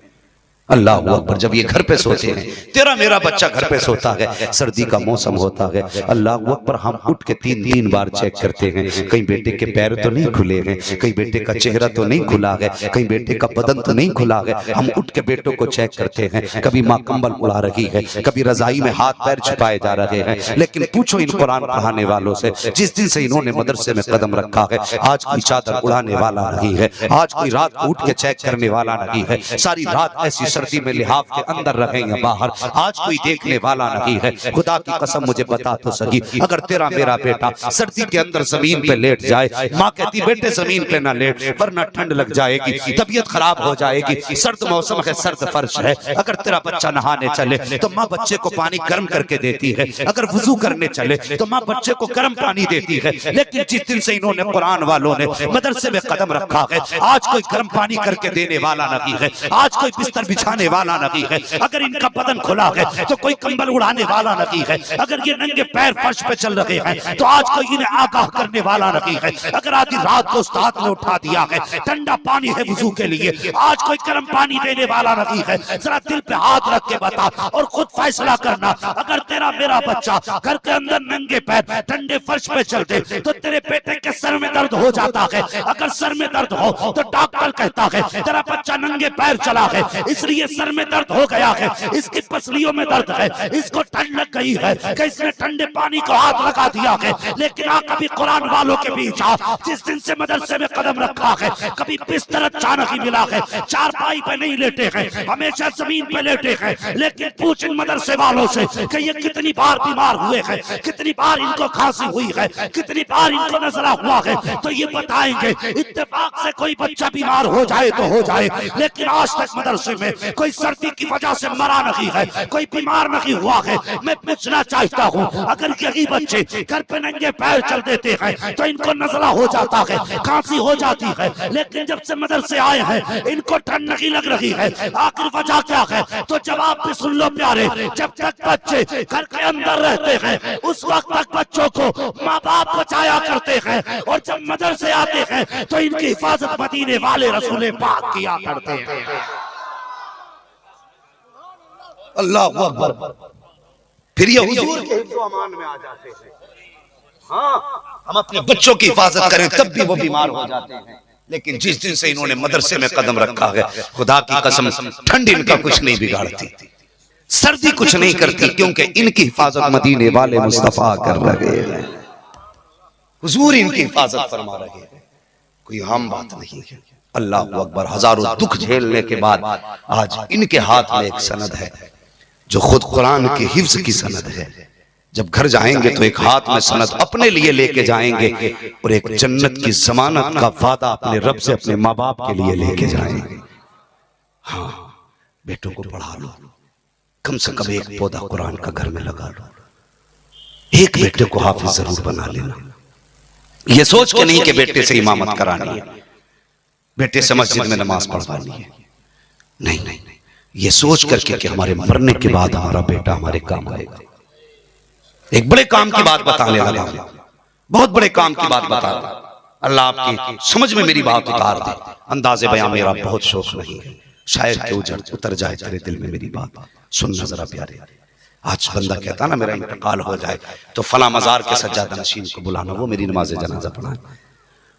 अल्लाह अकबर, जब ये घर पे सोते हैं, तेरा मेरा बच्चा घर पे सोता है, सर्दी का मौसम होता है, अल्लाह अकबर, हम उठ के 3-3 बार चेक करते हैं, कहीं बेटे के पैर तो नहीं खुले हैं, कहीं बेटे का चेहरा तो नहीं खुला है, कहीं बेटे का बदन तो नहीं खुला है। हम उठ के बेटों को चेक करते हैं। कभी माँ कंबल उड़ा रही है, कभी रजाई में हाथ पैर छुपाए जा रहे हैं। लेकिन पूछो इन कुरान पढ़ाने वालों से, जिस दिन से इन्होंने मदरसे में कदम रखा है, आज कोई चादर उड़ाने वाला नहीं है, आज कोई रात को उठ के चेक करने वाला नहीं है, सारी रात ऐसी सर्दी में लिहाफ के अंदर रहे या बाहर, आज कोई देखने वाला नहीं है। खुदा की कसम मुझे बता तो सही, अगर तेरा मेरा बेटा सर्दी के अंदर जमीन पे लेट जाए, माँ कहती बेटे जमीन पे ना लेट वरना ठंड लग जाएगी, तबीयत खराब हो जाएगी, सर्द मौसम है, सर्द फर्श है। अगर तेरा बच्चा नहाने चले तो माँ बच्चे को पानी गर्म करके देती है, अगर वुजू करने चले तो माँ बच्चे को गर्म पानी देती है। लेकिन जिस दिन से इन्होंने कुरान वालों ने मदरसे में कदम रखा है, आज कोई गर्म पानी करके देने वाला नहीं है, आज कोई बिस्तर बिछाने वाला नहीं है, अगर इनका बदन खुला है तो कोई कंबल उड़ाने वाला नहीं है, अगर ये नंगे पैर फर्श पे चल रहे हैं तो आज कोई इन्हें आगाह करने वाला नहीं है, अगर आधी रात को उस्ताद ने उठा दिया है, ठंडा पानी है वुजू के लिए, आज कोई गर्म पानी देने वाला नहीं है। जरा दिल पे हाथ रख के बता और खुद फैसला करना, अगर तेरा मेरा बच्चा घर के अंदर नंगे पैर ठंडे फर्श पे चलते तो तेरे बेटे के सर में दर्द हो जाता है, अगर सर में दर्द हो तो डॉक्टर कहता है तेरा बच्चा नंगे पैर चला है, इसलिए सर में दर्द हो गया है, इसकी पसलियों में दर्द है, इसको ठंड लग गई है कि इसने ठंडे पानी को हाथ लगा दिया है। लेकिन आ कभी कुरान वालों के बीच आ, जिस दिन से मदरसे में कदम रखा है, कभी बिस्तर अचानक ही मिला है, चारपाई पे नहीं लेटे हैं, हमेशा जमीन पे लेटे हैं। लेकिन पूछ इन मदरसे वालों से कि ये कितनी बार बीमार हुए हैं, कितनी बार इनको खांसी हुई है, कितनी बार इनको नजला हुआ है, तो ये बताएंगे इत्तेफाक से कोई बच्चा बीमार हो जाए तो हो जाए, लेकिन आज तक मदरसे में कोई सर्दी की वजह से मरा नहीं है, कोई बीमार नहीं हुआ है। मैं पूछना चाहता हूँ, अगर यही बच्चे घर पे नंगे पैर चल देते हैं तो इनको नजला हो जाता है, खांसी हो जाती है, लेकिन जब से मदरसे आए हैं इनको ठंड नहीं लग रही है, आखिर वजह क्या है? तो जवाब भी सुन लो प्यारे, जब तक बच्चे घर के अंदर रहते हैं उस वक्त तक बच्चों को माँ बाप बचाया करते हैं, और जब मदरसे आते हैं तो इनकी हिफाजत मदीने वाले रसूल पाक किया करते हैं। अल्लाह अकबर, फिर ये हुजूर के हिफ्ज़ व अमान में आ जाते हैं। हाँ, हम अपने बच्चों की हिफाजत करें तब भी वो बीमार हो जाते हैं। लेकिन जिस दिन से इन्होंने मदरसे में कदम रखा है, खुदा की कसम ठंड इनका कुछ नहीं बिगाड़ती, सर्दी कुछ नहीं करती, क्योंकि इनकी हिफाजत मदीने वाले मुस्तफा कर रहे हैं, हुजूर इनकी हिफाजत फरमा रहे हैं। कोई आम बात नहीं है। अल्लाह अकबर। हजारों दुख झेलने के बाद आज इनके हाथ में एक सनद है जो खुद कुरान की हिफ्ज की सनद है। जब घर जाएंगे तो एक हाथ में सनद अपने लिए लेके जाएंगे और एक जन्नत की जमानत का वादा अपने रब से अपने माँ बाप के लिए लेके जाएंगे। हाँ, बेटों को पढ़ा लो, कम से कम एक पौधा कुरान का घर में लगा लो, एक बेटे को हाफिज जरूर बना लेना। ये सोच के नहीं कि बेटे से इमामत करानी है, बेटे से मस्जिद में नमाज पढ़वानी है, नहीं नहीं, ये सोच करके कि हमारे मरने के बाद हमारा बेटा हमारे काम आएगा। एक बड़े काम की बात बताने लगा, बहुत बड़े काम की बात बता रहा। अल्लाह आपकी समझ में मेरी बात उतार दे। अंदाज़े बयां मेरा बहुत शौक नहीं है, शायद के उतर जाए तेरे दिल में मेरी बात, सुनना जरा प्यारे। आज बंदा कहता ना मेरा इंतकाल हो जाए तो फला मजार के सज्जादा नशीन को बुलाना, वो मेरी नमाज जनाजा पढ़ाए,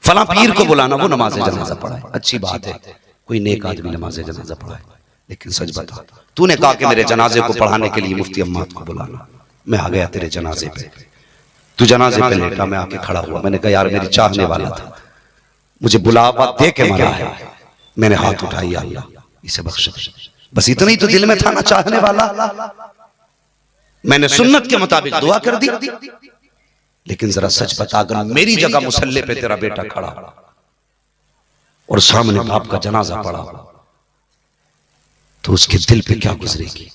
फला पीर को बुलाना, वो नमाज जनाजा पढ़ाए। अच्छी बात है, कोई नेक आदमी नमाज जनाजा पढ़ाए, लेकिन सच बता, तूने कहा कि मेरे जनाजे को पढ़ाने के लिए मुफ्ती अम्माद को बुलाना। मैं आ गया तेरे जनाजे पे, तू जनाजे पे लेटा, मैं आके खड़ा हुआ। मैंने कहा यार मेरी चाहने वाला था, मुझे बुलावा दे के मरा है। मैंने हाथ उठाई, अल्लाह इसे बख्श दे। बस इतना ही तो दिल में था ना, चाहने वाला। मैंने सुन्नत के मुताबिक दुआ कर दी। लेकिन जरा सच बता, अगर मेरी जगह मुसल्ले पे तेरा बेटा खड़ा और सामने बाप का जनाजा पड़ा तो उसके दिल पे क्या गुजरेगी?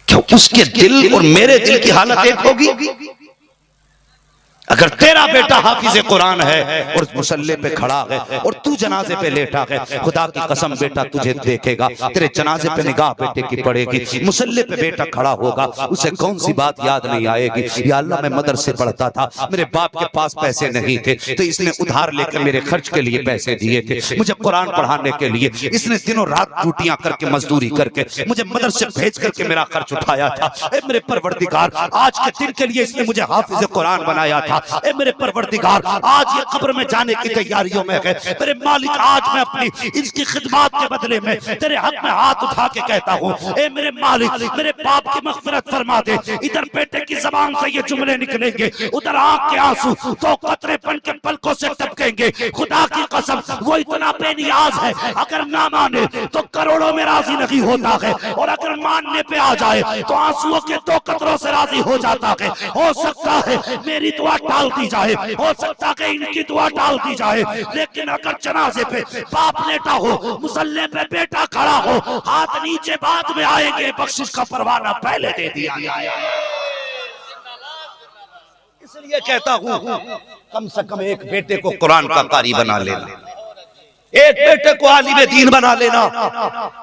क्या उसके दिल और मेरे दिल की हालत एक होगी? अगर तेरा बेटा हाफिज कुरान है और मुसल्ले पे खड़ा है और तू जनाजे पे लेटा है, खुदा की कसम बेटा तुझे देखेगा, तेरे जनाजे पे निगाह बेटे की पड़ेगी, मुसल्ले पे बेटा खड़ा होगा, उसे कौन सी बात याद नहीं आएगी? या अल्लाह मैं मदरसे पढ़ता था, मेरे बाप के पास पैसे नहीं थे तो इसने उधार लेकर मेरे खर्च के लिए पैसे दिए थे, मुझे कुरान पढ़ाने के लिए इसने दिनों रात ड्यूटियां करके मजदूरी करके मुझे मदरसे भेज करके मेरा खर्च उठाया था। ए मेरे परवरदिगार, आज के दिन के लिए इसने मुझे हाफिज कुरान बनाया था। ए मेरे परवरदिगार, आज ये कब्र में जाने की तैयारियों में है। मेरे मालिक, आज मैं अपनी इसकी खिदमत के बदले में तेरे हक में हाथ उठा के कहता हूँ, ए मेरे मालिक, मेरे बाप की मग़फ़िरत फरमा दे। इधर बेटे की ज़बान से ये जुमले निकलेंगे, उधर आंख के आंसू तो कतरे बन के पलकों से टपकेंगे। खुदा की कसम वो इतना बेनियाज है, अगर ना माने तो करोड़ों में राजी नहीं होता है, और अगर मानने पे आ जाए तो आंसुओं के दो कतरों से राजी हो जाता है। हो सकता है मेरी दुआ टाल दी जाए, हो सकता है इनकी दुआ टाल दी जाए, लेकिन अगर जनाजे पे बाप लेटा हो, मुसल्ले पे बेटा खड़ा हो, हाथ नीचे बाद में आएंगे, बख्शिश का परवाना पहले दे दिया जाए। इसलिए कहता हूं कम से कम एक बेटे को कुरान का कारी बना लेना, एक बेटे को आलिम दीन बना लेना,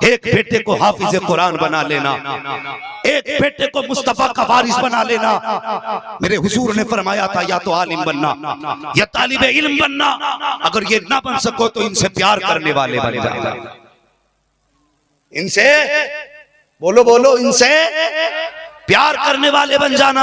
एक बेटे को हाफिज कुरान बना लेना, एक बेटे को मुस्तफा का वारिस बना लेना। मेरे हुजूर ने फरमाया था या तो आलिम बनना या तालिब इल्म बनना, अगर ये ना बन सको तो इनसे प्यार करने वाले बन जाना। इनसे बोलो बोलो, इनसे प्यार करने वाले बन जाना।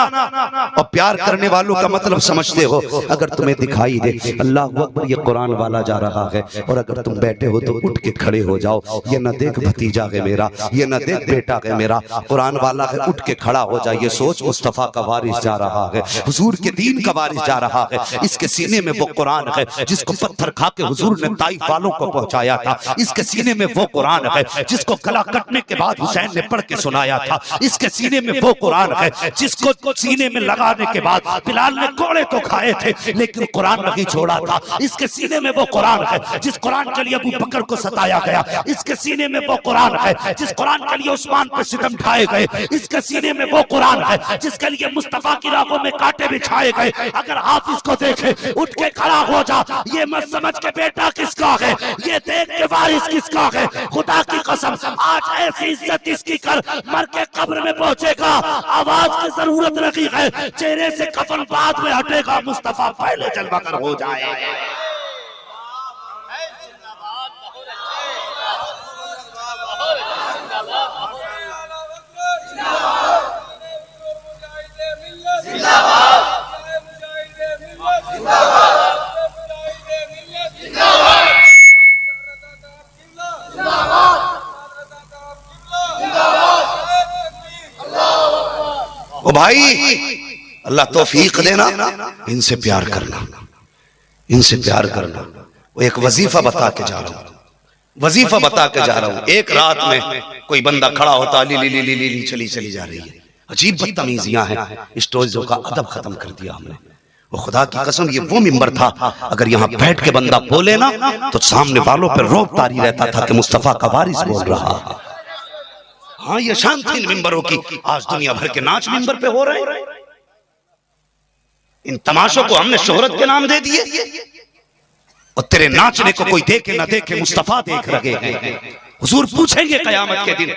और प्यार करने वालों का मतलब समझते हो, अगर तुम्हें दिखाई दे अल्लाह अकबर ये कुरान वाला जा रहा है और अगर तुम बैठे हो तो उठ के खड़े हो जाओ। ये न देख भतीजा है मेरा, ये न देख बेटा है मेरा, कुरान वाला है, उठ के खड़ा हो जाए। ये सोच मुस्तफा का वारिस जा रहा है, हुजूर के दीन का वारिस जा रहा है। इसके सीने में वो कुरान है जिसको पत्थर खा के हुजूर ने ताइफ वालों को पहुंचाया था। इसके सीने में वो कुरान है जिसको गला कटने के बाद हुसैन ने पढ़ के सुनाया था। इसके सीने में वो कुरान है जिसको सीने में लगाने के बाद बिलाल ने कोड़े तो खाए थे लेकिन कुरान नहीं छोड़ा था। इसके सीने में वो कुरान है जिस कुरान के लिए अबू बकर को सताया गया। इसके सीने में वो कुरान है जिस कुरान के लिए उस्मान पे सितम ढाए गए। इसके सीने में वो कुरान है जिसके लिए मुस्तफा की राहों में कांटे बिछाए गए। अगर हाफिज को देखे उठ के खड़ा हो जा, ये मत समझ के बेटा किसका है, ये देख के वारिस किसका है। खुदा की कसम आज ऐसी इज्जत इसकी कर मर के कब्र में पहुंचेगा, आवाज की जरूरत नहीं है, चेहरे से कफन बाद में हटेगा, मुस्तफा पहले जलवा कर हो जाए। भाई अल्लाह तौफीक देना, इनसे प्यार करना, इनसे प्यार करना। वो एक वजीफा बता के जा रहा हूं, वजीफा बता के जा रहा हूं। एक रात में कोई बंदा खड़ा होता, ली ली ली ली ली, ली चली चली जा रही है। अजीब बदतमीजियां हैं, स्टोरीजों का अदब खत्म कर दिया हमने। वो खुदा की कसम ये वो मिंबर था, अगर यहाँ बैठ के बंदा बोले ना तो सामने वालों पर रोब तारी रहता था कि मुस्तफा का वारिस बोल रहा है। हाँ, ये शान थी इन मिंबरों की। आज दुनिया भर के नाच मिंबर पे हो रहे हैं। इन तमाशों को हमने शोहरत के नाम दे दिए, और तेरे नाचने को कोई देखे ना देखे, मुस्तफा देख रहे हैं। हुजूर पूछेंगे कयामत के दिन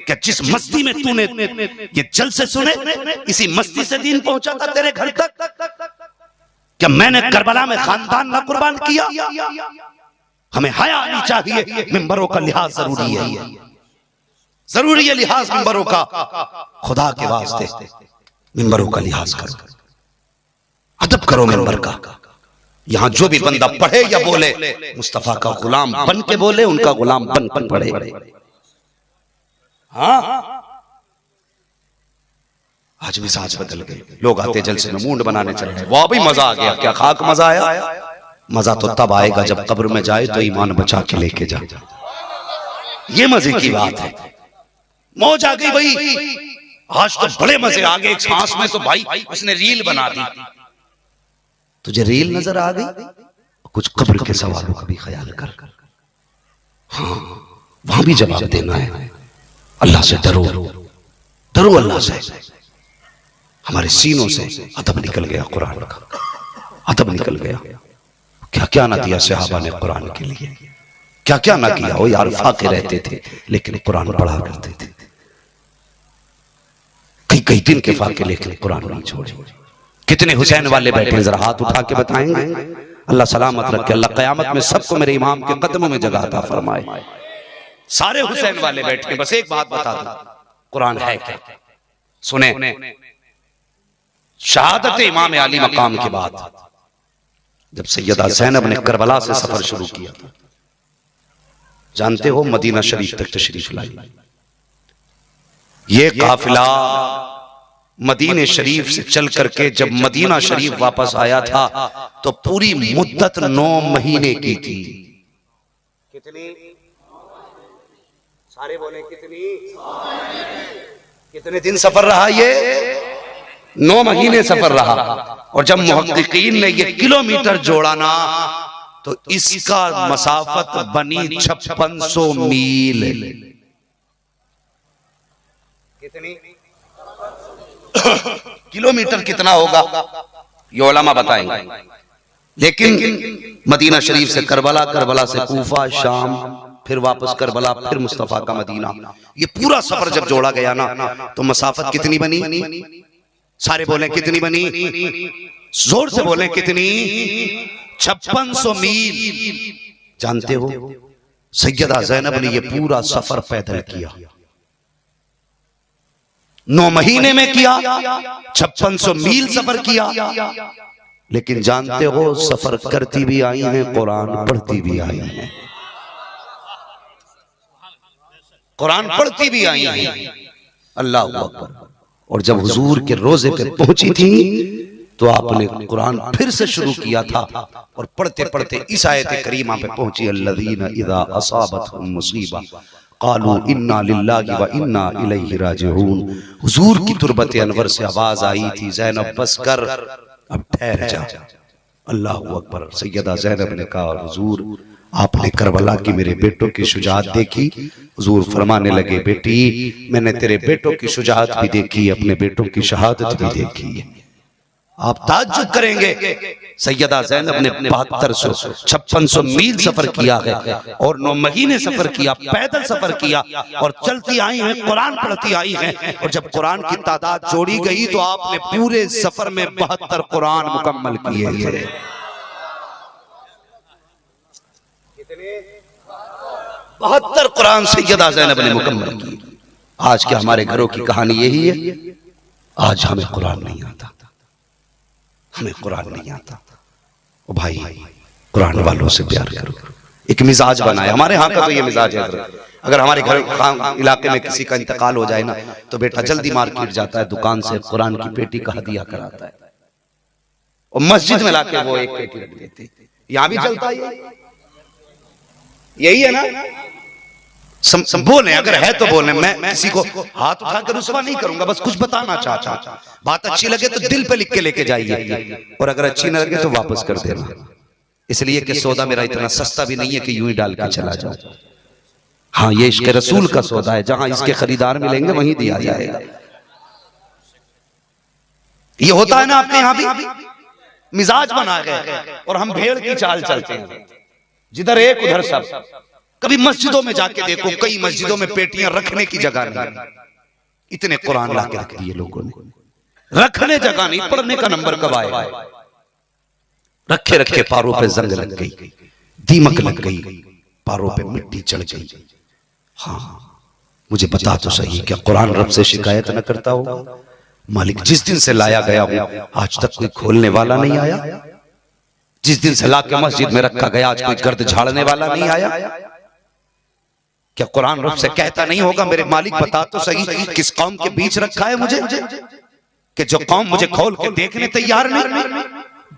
कि जिस मस्ती में तूने ये जलसे सुने, इसी मस्ती से दीन पहुंचा था तेरे घर तक? क्या मैंने करबला में खानदान ना कुर्बान किया? हमें हया आनी चाहिए, मिंबरों का लिहाज जरूरी है, जरूरी है लिहाज मिंबरों का। खुदा के वास्ते मिंबरों का लिहाज करो, अदब करो मिंबर का। यहां जो भी बंदा पढ़े या बोले, मुस्तफा का गुलाम बन के बोले, उनका गुलाम बन पढ़े। हाँ, आज मिजाज बदल गए, लोग आते जलसे में मूड बनाने चल रहे। वाह भाई मजा आ गया, क्या खाक मजा आया? मजा तो तब आएगा जब कब्र में जाए तो ईमान बचा के लेके जा। ये मजे की बात है। मौज आ गई भाई, आज तो बड़े मजे आ गए। एक सांस में तो भाई उसने रील बना दी। तुझे रील नजर आ गई? कुछ कब्र के सवालों का भी ख्याल कर। हाँ, वहां भी जवाब देना है। अल्लाह से डरो, डरो अल्लाह से। हमारे सीनों से अदब निकल गया, कुरान का अदब निकल गया। क्या क्या ना दिया सहाबा ने कुरान के लिए, क्या क्या ना किया। वो यार फाके रहते थे लेकिन कुरान पढ़ा करते थे। कई कई दिन के फाके लेकिन कुरान नहीं छोड़े। कितने हुसैन वाले बैठे, जरा हाथ उठा के बताएंगे? अल्लाह सलामत रखे, अल्लाह कयामत में सबको मेरे इमाम के कदमों में जगह अता फरमाए। सारे हुसैन वाले बैठे। बस एक बात बता दूं, कुरान है क्या? सुने, शहादत इमाम अली मकाम के बाद जब सैयदा ज़ैनब ने करबला से सफर शुरू किया, जानते हो मदीना शरीफ तक तशरीफ लाई। ये काफिला मदीने शरीफ से चल करके जब मदीना शरीफ वापस आया था तो पूरी मुद्दत 9 महीने की थी। कितनी? सारे बोले कितनी? कितने दिन सफर रहा? ये 9 महीने सफर रहा। और जब मुहक्किकीन ने ये किलोमीटर जोड़ा ना तो इसका मसाफत बनी 5600 मील। कितनी किलोमीटर कितना होगा ये उलमा बताएंगे। लेकिन मदीना शरीफ से करबला, करबला से कूफा, शाम, फिर वापस करबला, फिर मुस्तफा का मदीना, ये पूरा सफर जब जोड़ा गया ना तो मसाफत कितनी बनी? सारे बोले कितनी बनी? जोर से बोले कितनी? 5600 मील। जानते हो सैयदा ज़ैनब ने ये पूरा सफर पैदल किया, 9 महीने में किया, 5600 मील सफर किया। लेकिन जानते हो सफर करती भी आई हैं, कुरान पढ़ती भी आई हैं, कुरान पढ़ती भी आई हैं। अल्लाह अकबर। और जब हुजूर के रोजे पे पहुंची थी तो आपने कुरान फिर से शुरू किया था और पढ़ते पढ़ते इस आयत करीमा पे पहुंची, अल्लज़ीना इज़ा असाबतहुम मुसीबा क़ालू इन्ना लिल्लाहि व इन्ना इलैहि राजिऊन। हुजूर की तुरबत अनवर से आवाज आई थी, ज़ैनब बस कर, अब ठहर जा। अल्लाह अकबर। सैयदा ज़ैनब ने कहा, हुजूर आपने करबला की मेरे बेटों की शुजाअत देखी? हुजूर फरमाने लगे, बेटी मैंने तेरे बेटों की शुजाअत भी देखी, अपने बेटों की शहादत भी देखी है। आप ताज्जुब करेंगे, सैयदा ज़ैनब ने 5600 मील सफर किया है और 9 महीने सफर किया, पैदल सफर किया और चलती आई हैं, कुरान पढ़ती आई हैं। और जब कुरान की तादाद जोड़ी गई तो आपने पूरे सफर में 72 कुरान मुकम्मल किए थे। कितने? 72 कुरान सैयदा ज़ैनब ने मुकम्मल किए। आज के हमारे घरों की कहानी यही है, आज हमें कुरान नहीं आता, हमें कुरान नहीं आता। ओ भाई कुरान वालों से प्यार करो, एक मिजाज बनाए। हमारे यहाँ का तो ये मिजाज है, अगर हमारे घर इलाके में किसी का इंतकाल हो जाए ना तो बेटा जल्दी मार्केट जाता है, दुकान से कुरान की पेटी का हदिया कराता है और मस्जिद में लाके वो एक पेटी रख देते। यहां भी चलता है यही है ना। बोले अगर है तो बोले, मैं किसी को हाथ उठाकर रुसवा नहीं करूंगा, बस कुछ बताना चाहता। बात अच्छी लगे तो दिल पे लिख के लेके जाइए और अगर अच्छी न लगे तो वापस कर देना, इसलिए कि सौदा मेरा इतना सस्ता भी नहीं है कि यूं ही डाल के चला जाओ। हाँ, ये इश्क रसूल का सौदा है, जहां इसके खरीदार मिलेंगे वहीं दिया जाएगा। ये होता है ना आपके यहां भी मिजाज बना गए और हम भेड़ की चाल चलते हैं, जिधर एक उधर सब। कभी मस्जिदों में जाके देखो, कई मस्जिदों में पेटियां रखने की जगह नहीं, इतने कुरान ला के रख दिए लोगों ने, रखने जगह नहीं, पढ़ने का नंबर कब आएगा। रखे रखे पारों पे जंग लग गई, दीमक लग गई, पारों पे मिट्टी चढ़ गई। हाँ, मुझे बता तो सही, क्या कुरान रब से शिकायत न करता हो? मालिक जिस दिन से लाया गया हूं आज तक कोई खोलने वाला नहीं आया, जिस दिन से लाके मस्जिद में रखा गया आज कोई गर्द झाड़ने वाला नहीं आया। क्या कुरान रब से कहता नहीं होगा, मेरे मालिक बता तो सही किस कौम के बीच रखा है मुझे, कि जो कौम मुझे खोल के देखने तैयार नहीं।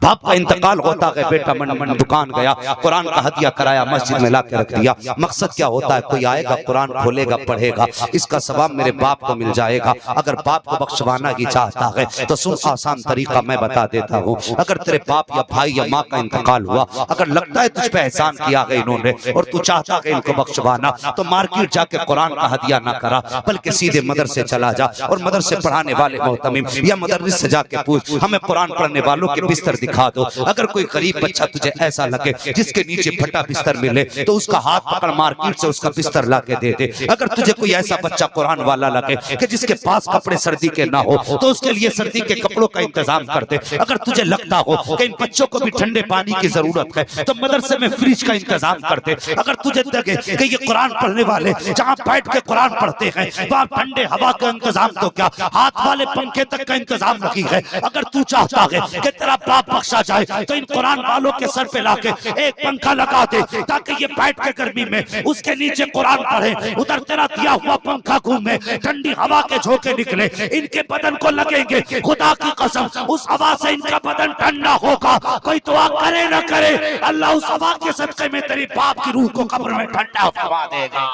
बाप का इंतकाल होता है, बेटा मन दुकान गया, कुरान का हदिया कराया, मस्जिद में ला के रख दिया। मकसद क्या होता है? कोई आएगा, कुरान खोलेगा, पढ़ेगा, इसका सवाब मेरे बाप को मिल जाएगा। अगर बाप को बख्शवाना ही चाहता है तो सुन, आसान तरीका मैं बता देता हूँ। अगर तेरे बाप या भाई या माँ का इंतकाल हुआ, अगर लगता है तुझ पे एहसान किया है इन्होंने और तू चाहता है इनको बख्शवाना, तो मार्केट जाके कुरान का हदिया ना करा, बल्कि सीधे मदरसे चला जा और मदरसे पढ़ाने वाले मोहतमिम या मदरस से जाके पूछ, हमें कुरान पढ़ने वालों के बिस्तर दिखा दो। अगर कोई गरीब बच्चा तुझे ऐसा लगे जिसके नीचे फटा बिस्तर मिले तो उसका हाथ पकड़ मार्केट से उसका बिस्तर ला के दे दे। अगर तुझे कोई ऐसा बच्चा कुरान वाला लगे कि जिसके पास कपड़े सर्दी के ना हो तो उसके लिए सर्दी के कपड़ों का इंतजाम कर दे। अगर तुझे लगता हो कि इन बच्चों को भी ठंडे पानी की जरूरत है तो मदरसे में फ्रिज का इंतजाम कर दे। अगर तुझे लगे कि ये कुरान पढ़ने वाले जहाँ बैठ के कुरान पढ़ते हैं वहाँ ठंडे हवा का इंतजाम तो क्या, हाथ वाले पंखे तक का इंतजाम रखी है। अगर तू चाहता है कि तेरा बाप बख्शा जाए तो इन कुरान वालों के सर पे लाके एक पंखा लगा दे ताकि ये बैठ के गर्मी में उसके नीचे कुरान पढ़े, उधर तेरा दिया हुआ पंखा घूमे, ठंडी हवा के झोंके निकले, इनके बदन को लगेंगे, खुदा की कसम उस हवा से इनका बदन ठंडा होगा। कोई दुआ करे ना करे, अल्लाह उस हवा के सदके में तेरी बाप की रूह को कब्र में ठंडा फरमा देगा।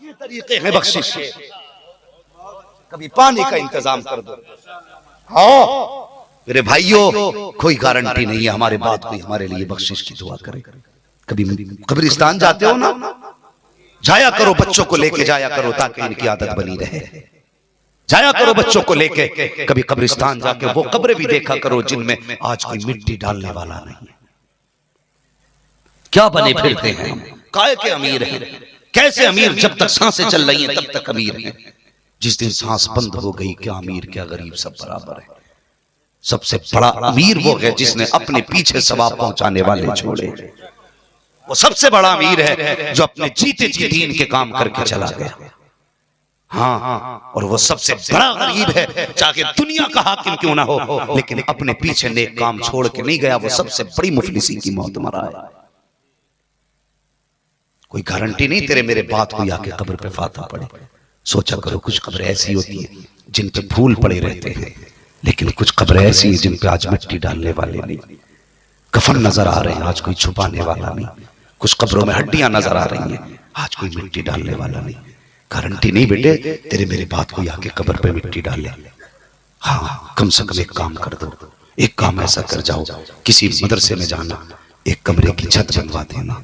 ये तरीके हैं बख्शिश के। कभी पानी का इंतजाम कर दो। हाँ मेरे भाइयों, कोई गारंटी नहीं है हमारे बात कोई हमारे लिए बख्शिश की दुआ करे। कभी कब्रिस्तान जाते हो ना, जाया करो, बच्चों को लेके जाया करो ताकि इनकी आदत बनी रहे। जाया करो बच्चों को लेके, कभी कब्रिस्तान जाके वो कब्रें भी देखा करो जिनमें आज कोई मिट्टी डालने वाला नहीं है। क्या बने फिरते हैं हम, काय के अमीर हैं। कैसे अमीर? जब तक सांसें चल रही हैं तब तक अमीर हैं। जिस दिन सांस बंद हो गई, क्या अमीर क्या गरीब सब बराबर है। सबसे बड़ा अमीर वो है जिसने अपने पीछे सवाब पहुंचाने वाले छोड़े। वो सबसे बड़ा अमीर है जो अपने जीते जी दीन के काम करके चला गया। हाँ, और वो सबसे बड़ा गरीब है, चाहे दुनिया का हाकिम क्यों ना हो, लेकिन अपने पीछे नेक काम छोड़ के नहीं गया, वो सबसे बड़ी मुफलिसी की मौत मरा है। कोई गारंटी नहीं तेरे मेरे बात को आके कब्र पे फाता पड़े। सोचा करो, कुछ कब्रें ऐसी होती हैं जिन पे फूल पड़े रहते हैं, लेकिन कुछ कब्रें ऐसी हैं जिन पे आज मिट्टी डालने वाले नहीं, कफन नजर आ रहे हैं, आज कोई छुपाने वाला नहीं। कुछ कब्रों में हड्डियां नजर आ रही हैं, आज कोई मिट्टी डालने वाला नहीं। गारंटी नहीं बेटे तेरे मेरे बात को आके कब्र पे मिट्टी डाले। हाँ, कम से कम एक काम कर दो, एक काम ऐसा कर जाओ, किसी मदरसे में जाना, एक कमरे की छत बनवा देना।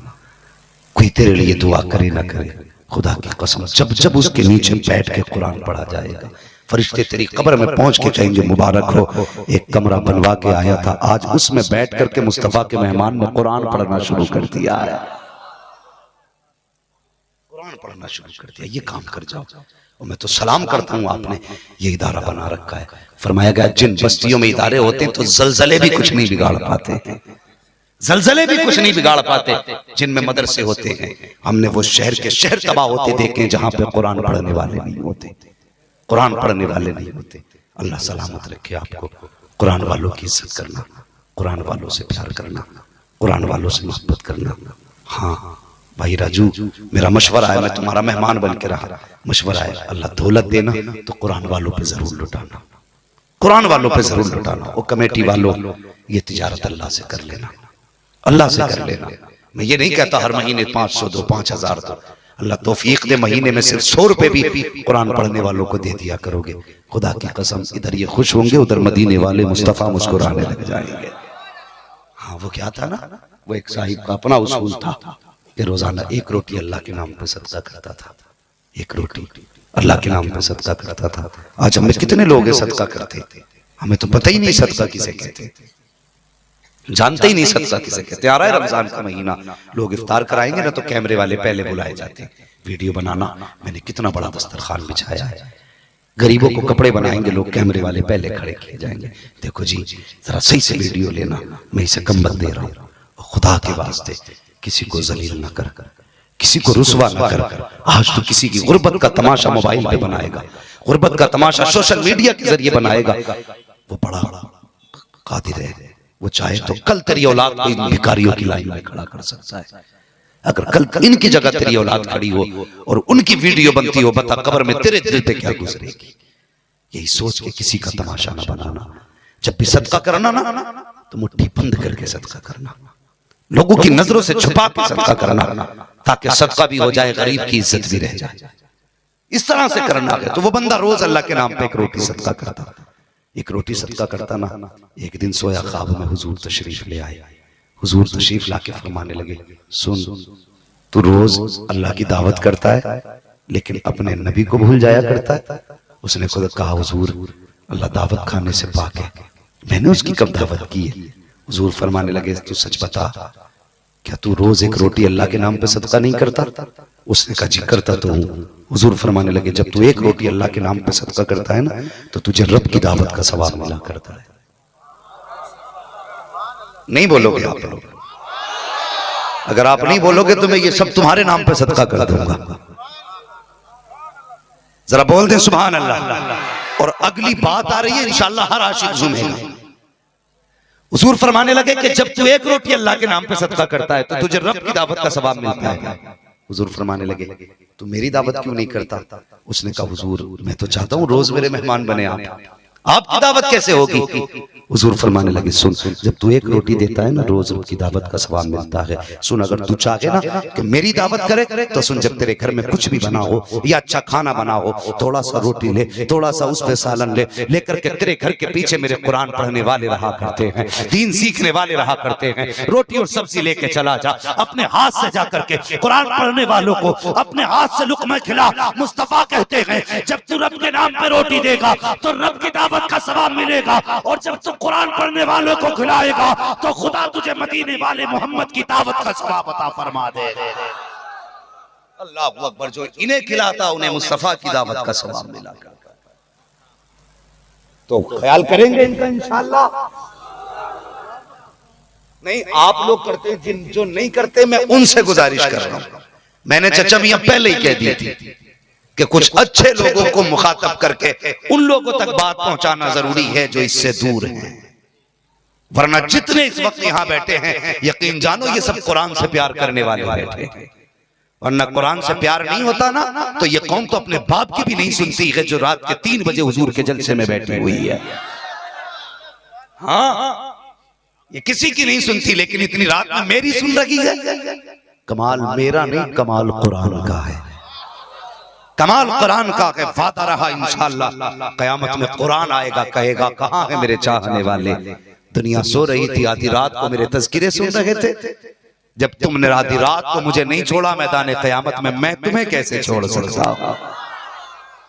कोई तेरे लिए दुआ करे ना करे, खुदा की कसम जब जब उसके नीचे बैठ के कुरान पढ़ा जाएगा, फरिश्ते तेरी कब्र में पहुंच के कहेंगे मुबारक हो, एक कमरा बनवा के आया था, आज उसमें बैठ करके मुस्तफा के मेहमान ने कुरान पढ़ना शुरू कर दिया है। कुरान पढ़ना शुरू कर दिया, ये काम कर जाओ। और मैं तो सलाम करता हूँ, आपने ये इदारा बना रखा है। फरमाया गया जिन बस्तियों में इदारे होते हैं तो जलजले भी कुछ नहीं बिगाड़ पाते, जलजले भी कुछ नहीं बिगाड़ पाते। जिनमें मदरसे होते हैं, हमने वो शहर के शहर तबाह होते देखे जहां पे कुरान पढ़ने वाले नहीं होते, कुरान पढ़ने वाले नहीं होते। अल्लाह सलामत रखे आपको। कुरान वालों की इज्जत करना, कुरान वालों से प्यार करना, कुरान वालों से मोहब्बत करना। हाँ भाई राजू, मेरा मशवरा है, मैं तुम्हारा मेहमान बन के रहा, मशवरा है, अल्लाह दौलत देना तो कुरान वालों पे जरूर लुटाना, कुरान वालों पे जरूर लुटाना। वो कमेटी वालों, ये तिजारत अल्लाह से कर लेना, अल्लाह से कर लेना। मैं ये नहीं कहता हर महीने 500 दो, 5000 दो, अल्लाह तौफीक दे महीने में सिर्फ 100 रुपए भी कुरान पढ़ने वालों को दे दिया करोगे, खुदा की कसम इधर ये खुश होंगे, उधर मदीने वाले मुस्तफा मुस्कुराने लग जाएंगे। हाँ वो क्या था ना, वो एक साहिब का अपना उसूल था कि रोजाना 1 रोटी अल्लाह के नाम पे सदका करता था, 1 रोटी अल्लाह के नाम पे सदका करता था। आज हमें कितने लोग हैं सदका करते, हमें तो पता ही नहीं सदका किसे कहते, जानते ही नहीं सदका किसे कहते। आ रहा है रमजान का महीना, लोग इफ्तार कराएंगे ना तो कैमरे वाले पहले बुलाए जाते हैं, वीडियो बनाना, मैंने कितना बड़ा दस्तरखान बिछाया है, गरीबों को कपड़े बनाएंगे लोग, कैमरे वाले पहले खड़े किए जाएंगे, देखो जी जरा सही से वीडियो लेना, मैं इसे कंबल दे रहा हूँ, खुदा के वास्ते किसी को जलील न कर, किसी को रुसवा न कर। आज तो किसी की गुर्बत का तमाशा मोबाइल पे बनाएगा, गुर्बत का तमाशा सोशल मीडिया के जरिए बनाएगा, वो बड़ा कादिर है, वो चाहे तो कल तेरी औलाद को इन भिखारियों की लाइन में खड़ा कर सकता है। अगर कल इनकी जगह तेरी औलाद खड़ी हो और उनकी वीडियो बनती हो, बता कब्र में तेरे दिल पे क्या गुजरेगी। यही सोच के किसी का तमाशा न बनाना, जब भी सदका करना ना तो मुट्ठी बंद करके सदका करना, लोगों की नजरों से छुपा के सदका करना, ताकि सदका भी हो जाए, गरीब की इज्जत भी रह जाए, इस तरह से करना है। तो वो बंदा रोज अल्लाह के नाम पे 1 रोटी सदका करता, 1 रोटी सदका करता ना। एक दिन सोया, ख्वाब में हुजूर तशरीफ ले आए, हुजूर तशरीफ लाके फरमाने लगे, सुन तू रोज अल्लाह की दावत करता है लेकिन अपने नबी को भूल जाया करता है। उसने खुद कहा, हुजूर अल्लाह दावत खाने से पाक है, मैंने उसकी कब दावत की है। हुजूर फरमाने लगे, तू सच बता, क्या तू रोज 1 रोटी अल्लाह के नाम पे सदका नहीं करता। उसने कहा, जी करता तो हूं। हुजूर फरमाने लगे, जब तू 1 रोटी अल्लाह के नाम पे सदका करता है ना तो तुझे रब की दावत का सवाब मिला करता है। नहीं बोलोगे आप लोग, अगर आप नहीं बोलोगे तो मैं ये सब तुम्हारे नाम पे सदका कर दूंगा। जरा बोल दे सुभान अल्लाह। और अगली बात आ रही है, इंशाअल्लाह हर आशिक झूमेगा। हुजूर फरमाने लगे कि जब तू 1 रोटी अल्लाह के नाम पे सदका करता है तो तुझे रब की दावत का सवाब मिलता है। हुजूर फरमाने लगे, तू मेरी दावत क्यों नहीं करता। उसने कहा, हुजूर मैं तो चाहता हूं रोज मेरे मेहमान बने आप, आपकी दावत कैसे होगी। हुजूर फरमाने लगे, सुन जब तू 1 रोटी देता है ना रोज की दावत का सवाब मिलता है। सुन, अगर तू चाहे ना कि मेरी दावत करे तो सुन, जब तेरे घर में कुछ भी बना हो या अच्छा खाना बना हो, थोड़ा सा रोटी ले, थोड़ा सा उस पे सालन ले, लेकर के तेरे घर के पीछे मेरे कुरान पढ़ने वाले रहा करते हैं, दीन सीखने वाले रहा करते हैं, रोटी और सब्जी लेके चला जा, अपने हाथ से जा करके कुरान पढ़ने वालों को अपने हाथ से लुक़मा खिला। मुस्तफा कहते हैं, जब तू रब के नाम पे रोटी देगा तो रब की दावत का सवाब मिलेगा, और जब तू कुरान पढ़ने वालों को खिलाएगा तो खुदा तुझे मदीने वाले मोहम्मद की दावत का सवाब अता फरमा दे। अल्लाहू अकबर, जो इन्हें खिलाता उन्हें मुस्तफा की दावत का सवाब मिला। तो ख्याल करेंगे इनका इंशाअल्लाह। नहीं आप लोग करते, जिन जो नहीं करते मैं उनसे गुजारिश कर रहा हूं। मैंने चचा मियां पहले ही कह दी थी कि कुछ अच्छे लोगों को मुखातब करके उन लोगों तक बात पहुंचाना जरूरी है जो इससे दूर हैं, वरना जितने इस वक्त यहां बैठे हैं यकीन जानो ये सब कुरान से प्यार करने वाले बैठे हैं। वरना कुरान से प्यार नहीं होता ना तो ये कौम तो अपने बाप की भी नहीं सुनती है, जो रात के 3 बजे हुजूर के जलसे में बैठी हुई है। हाँ ये किसी की नहीं सुनती, लेकिन इतनी रात में मेरी सुन रही है। कमाल मेरा नहीं, कमाल कुरान का है, कमाल कुरान का है। वादा रहा इंशाअल्लाह कयामत में कुरान आएगा, कहेगा कहां है मेरे चाहने वाले। दुनिया सो रही थी, आधी रात को मेरे तज़किरे सुन रहे थे, जब तुमने आधी रात को मुझे नहीं छोड़ा मैदान कयामत में, मैं तुम्हें कैसे छोड़ सकता हूं।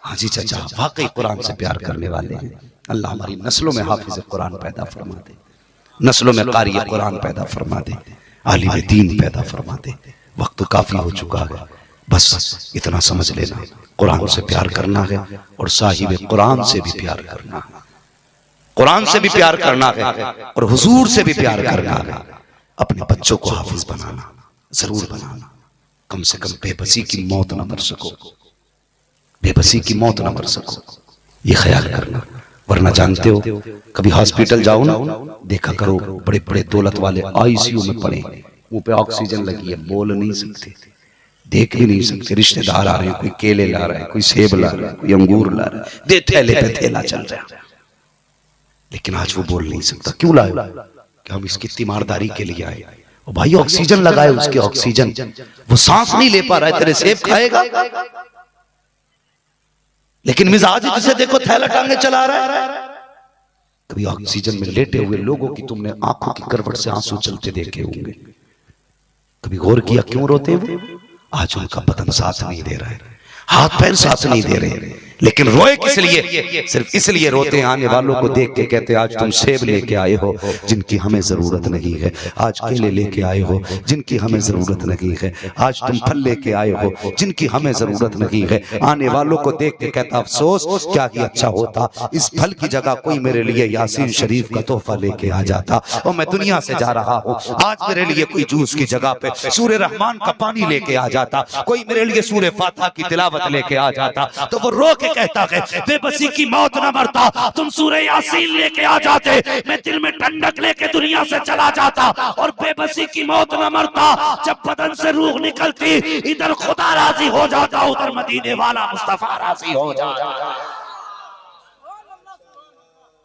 हाँ जी चचा, वाकई कुरान से प्यार करने वाले हैं। अल्लाह हमारी नस्लों में हाफिज कुरान पैदा फरमा दे, नस्लों में कारी कुरान पैदा फरमा दे, आलिम दीन पैदा फरमा दे। वक्त काफी हो चुका है, बस इतना समझ लेना, कुरान से प्यार करना है और साहिब कुरान से भी प्यार करना है, कुरान से भी प्यार करना है और हुजूर से भी प्यार करना है। अपने बच्चों को हाफिज बनाना, जरूर बनाना, कम से कम बेबसी की मौत न मर सको, बेबसी की मौत न मर सको, ये ख्याल करना। वरना जानते हो कभी हॉस्पिटल जाओ ना, देखा करो बड़े बड़े दौलत वाले आईसीयू में पड़े, मुंह पे ऑक्सीजन लगी है, बोल नहीं सकते, देख भी नहीं सकते। रिश्तेदार आ रहे हैं, कोई केले ला रहा है, कोई सेब ला रहा है, कोई अंगूर ला रहा है, दे थैले पे थैला चल रहा है, लेकिन आज वो बोल नहीं सकता। क्यों लाए? कि हम इसकी तीमारदारी के लिए आए। और भाई ऑक्सीजन लगाए उसके, ऑक्सीजन, वो सांस नहीं ले पा रहा है, तेरे सेब खाएगा, लेकिन मिजाज जिसे देखो थैला टांगे चला रहा है। कभी ऑक्सीजन में लेटे हुए लोगों की तुमने आंखों की करवट से आंसू चलते देखे होंगे, कभी गौर किया क्यों रोते वो? आज उनका बदन साथ नहीं दे रहा है, हाथ पैर साथ नहीं दे रहे, लेकिन रोए किस लिए? सिर्फ इसलिए रोते हैं, आने वालों को देख के कहते आज तुम सेब लेके आए हो जिनकी हमें जरूरत नहीं है, आज केले लेके आए हो जिनकी हमें जरूरत नहीं है, आज तुम फल लेके आए हो जिनकी हमें जरूरत नहीं है। आने वालों को देख के कहता अफसोस, क्या ही अच्छा होता इस फल की जगह कोई मेरे लिए यासीन शरीफ का तोहफा लेके आ जाता, और मैं दुनिया से जा रहा हूँ, आज मेरे लिए कोई जूस की जगह पे सूर्य रहमान का पानी लेके आ जाता, कोई मेरे लिए सूर्य फातिहा की तिलावत लेके आ जाता, तो वो रो के कहता है बेबसी की मौत न मरता, तुम सूरह यासीन लेके आ जाते, मैं दिल में ठंडक लेके दुनिया से चला जाता। और बेबसी की मौत न मरता, जब बदन से रूह निकलती, इधर खुदा राजी हो जाता, उधर मदीने वाला मुस्तफा राजी हो जाता।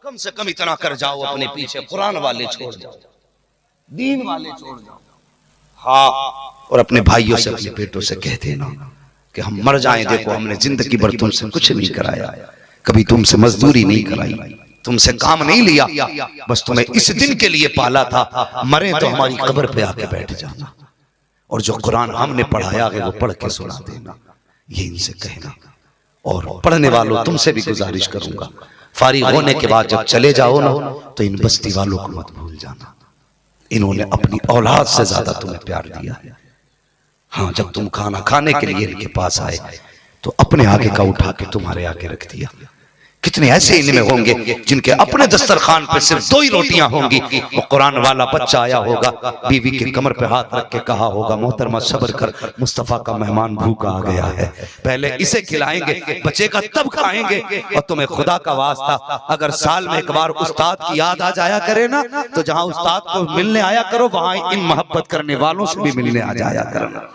कम से कम इतना कर जाओ अपने पीछे, कुरान वाले छोड़ जाओ, दीन वाले छोड़ जाओ। हाँ, और अपने भाइयों से अपने बेटों से कह देना कि हम मर जाएं, देखो हमने जिंदगी भर तुमसे कुछ नहीं कराया, कभी तुमसे मजदूरी नहीं कराई, तुमसे काम नहीं लिया, बस तुम्हें इस दिन के लिए पाला था, मरे तो हमारी कब्र पे आके बैठ जाना, और जो कुरान हमने पढ़ाया है वो पढ़ के सुना देना, ये इनसे कहना। और पढ़ने वालों तुमसे भी गुजारिश करूंगा, फारिग होने के बाद जब चले जाओ ना, तो इन बस्ती वालों को मत भूल जाना, इन्होंने अपनी औलाद से ज्यादा तुम्हें प्यार दिया है। हाँ, जब तुम खाना खाने के लिए इनके पास आए तो अपने आगे का उठा के तुम्हारे आगे रख दिया। कितने ऐसे इनमें होंगे जिनके अपने दस्तरखान पे सिर्फ 2 ही रोटियां होंगी, वो कुरान वाला बच्चा आया होगा, बीवी के कमर पे हाथ रख के कहा होगा मोहतरमा सब्र कर, मुस्तफा का मेहमान भूखा आ गया है, पहले इसे खिलाएंगे, बचेगा तब खाएंगे। और तुम्हें खुदा का वास्ता, अगर साल में एक बार उस्ताद की याद आ जाया करे ना, तो जहां उस्ताद को मिलने आया करो, वहां इन मोहब्बत करने वालों से भी मिलने आ जाया करना,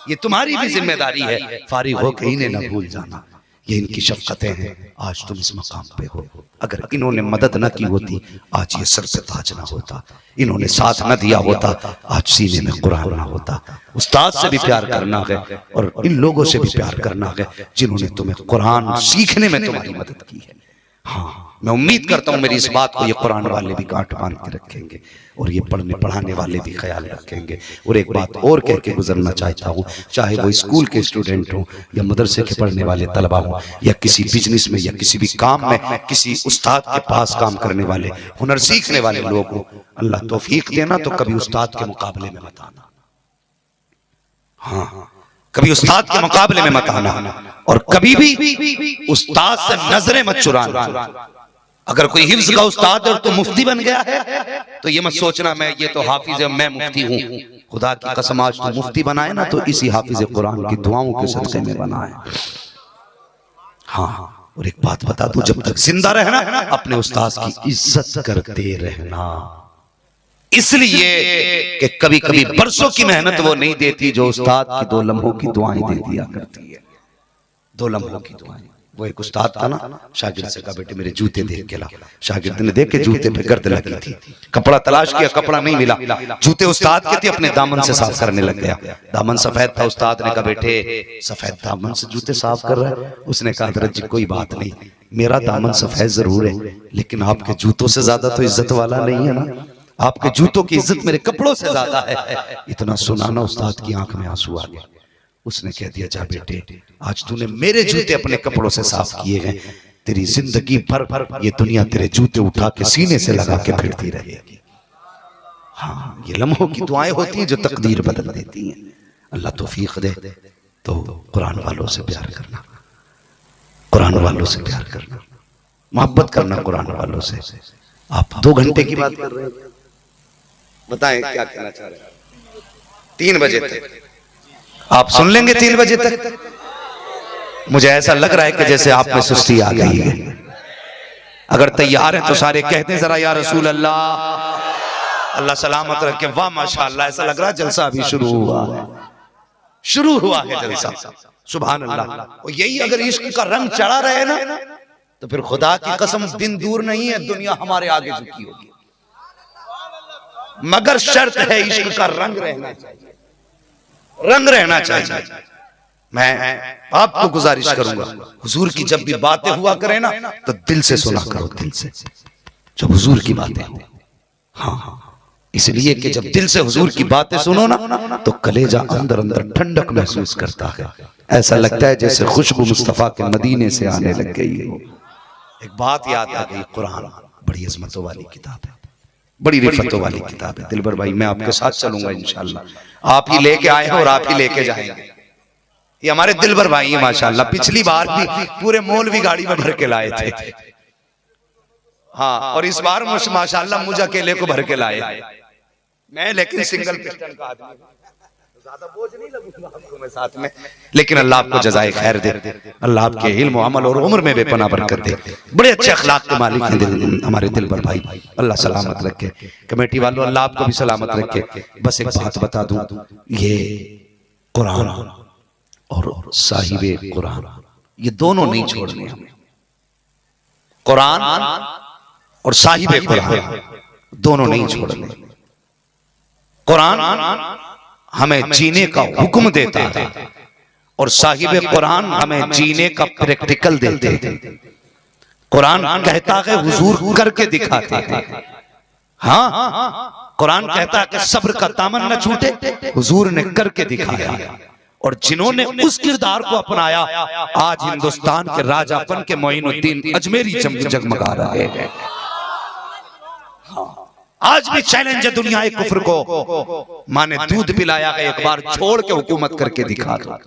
ये तुम्हारी भी जिम्मेदारी है। फारिग होकर इन्हें न भूल जाना, ये इनकी शफकतें हैं, आज तुम इस मकाम पे हो। अगर इन्होंने मदद न की होती, आज ये सर पे ताज ना होता, इन्होंने साथ न दिया होता, आज सीने में कुरान ना होता। उस्ताद से भी प्यार करना है और इन लोगों से भी प्यार करना है जिन्होंने तुम्हें कुरान सीखने में तुम्हारी मदद की है। हाँ, मैं उम्मीद करता हूँ मेरी इस बात को ये कुरान वाले भी गांठ बांध के रखेंगे और ये पढ़ने पढ़ाने वाले भी ख्याल रखेंगे। और एक बात और कह के गुजरना चाहता हूँ, चाहे वो स्कूल के स्टूडेंट हों या मदरसे के पढ़ने वाले तलबा हों या किसी बिजनेस में या किसी भी काम में किसी उस्ताद के पास काम करने वाले, हुनर सीखने वाले लोग हों, अल्लाह तौफीक देना तो कभी उस्ताद के मुकाबले में मत आना। हाँ, कभी उस्ताद के मुकाबले में मत आना और कभी भी उस्ताद से नजरें मत चुराना। अगर कोई हिफ्ज का उस्ताद है और तो मुफ्ती बन गया है तो ये मत सोचना मैं ये तो हाफिज है मैं मुफ्ती हूँ। खुदा की कसम आज तो मुफ्ती बनाए ना तो इसी हाफिज कुरान की दुआओं के सदक़े में बना है। हाँ, और एक बात बता दूं, जब तक जिंदा रहना अपने उस्ताद की इज्जत करते रहना, इसलिए कि कभी कभी बरसों की मेहनत वो नहीं देती जो उस्ताद की 2 लम्हों की दुआएं दे दिया करती है। 2 लम्हों की दुआएं। वो एक उस्ताद था ना, शागिर्द से कहा बेटे मेरे जूते देख के ला। शागिर्द ने देख के जूते पे गर्द लगी थी, कपड़ा तलाश किया, कपड़ा नहीं मिला, जूते उस्ताद के थे, अपने दामन से साफ करने लग गया। दामन सफेद था, उस्ताद ने कहा बेटे सफेद दामन से जूते साफ कर रहा है। उसने कहा हज़रत जी कोई बात नहीं, मेरा दामन सफेद जरूर है लेकिन आपके जूतों से ज्यादा तो इज्जत वाला नहीं है ना, आपके जूतों की इज्जत मेरे कपड़ों से ज्यादा है। इतना सुनाना उस्ताद की आंख में आंसू आ गया। उसने कह दिया जा बेटे आज तूने मेरे जूते अपने कपड़ों से साफ किए हैं, तेरी जिंदगी भर ये दुनिया तेरे जूते उठा के सीने से लगा के फिरती रहेगी। हाँ, ये लम्हों की दुआएं होती हैं जो तकदीर बदल देती हैं। अल्लाह तौफीक दे। तो कुरान वालों से प्यार करना, कुरान वालों से प्यार करना, मोहब्बत करना कुरान वालों से। आप 2 घंटे की बात कर रहे हैं, बताएं क्या कहना चाह रहे हैं। 3 बजे तक आप सुन लेंगे, 3 बजे तक। मुझे ऐसा लग रहा है कि जैसे आप में सुस्ती आ गई है। अगर तैयार हैं तो सारे कहते हैं जरा या रसूल अल्लाह, अल्लाह सलामत रखे। वाह माशाअल्लाह, ऐसा लग रहा है जलसा अभी शुरू हुआ है, शुरू हुआ है जलसा। सुभान अल्लाह। और यही अगर इश्क का रंग चढ़ा रहे ना तो फिर खुदा की कसम दिन दूर नहीं है दुनिया हमारे आगे झुकी होगी, मगर शर्त है इश्क का रंग रहना चाहिए, रंग रहना चाहिए। मैं आपको गुजारिश करूंगा हुजूर की जब भी बातें हुआ करें ना तो दिल से सुना करो, दिल से जब हुजूर की बातें हो। हाँ, इसलिए कि जब दिल से हुजूर की बातें सुनो ना तो कलेजा अंदर अंदर ठंडक महसूस करता है, ऐसा लगता है जैसे खुशबू मुस्तफा के मदीने से आने लग गई हो। एक बात याद आ गई, कुरान बड़ी अजमतों वाली किताब है, बड़ी रिफतों वाली किताब है। दिलबर भाई मैं आपके साथ चलूंगा इंशाल्लाह, आप ही लेके आए हैं और आप ही लेके जाएंगे। ये हमारे दिलबर भाई हैं माशाल्लाह, पिछली बार भी पूरे मौलवी गाड़ी में भर के लाए थे। हाँ, और इस बार माशाल्लाह मुझे अकेले को भर के लाए मैं, लेकिन सिंगल पिस्टन का आदमी, ज्यादा बोझ नहीं लगूंगा आपको मैं साथ में, लेकिन अल्लाह आपको जज़ाए खैर दे, अल्लाह आपके इल्म अमल और उम्र में बेपनाह बरकत दे। बड़े अच्छे अखलाक के मालिक हैं हमारे दिलबर भाई, अल्लाह सलामत रखे। कमेटी वालों अल्लाह आपको भी सलामत रखे। बस एक बात बता दूं, ये कुरान और साहिबे कुरान ये दोनों नहीं छोड़ने हमें, कुरान और साहिबे कुरान दोनों नहीं छोड़ने। कुरान हमें जीने का हुक्म देता है और साहिबे कुरान हमें जीने का प्रैक्टिकल देते हैं। कुरान कहता है हुजूर करके दिखाते हैं। हाँ, कुरान कहता है कि सब्र का दामन न छूटे, हुजूर ने करके दिखाया। और जिन्होंने उस किरदार को अपनाया आज हिंदुस्तान के राजापन के मोइनुद्दीन अजमेरी जगमगा रहे हैं। आज भी चैलेंज है दुनिया कुफ्र को, माने दूध पिलाया है एक बार छोड़ के हुकूमत करके दिखा दो,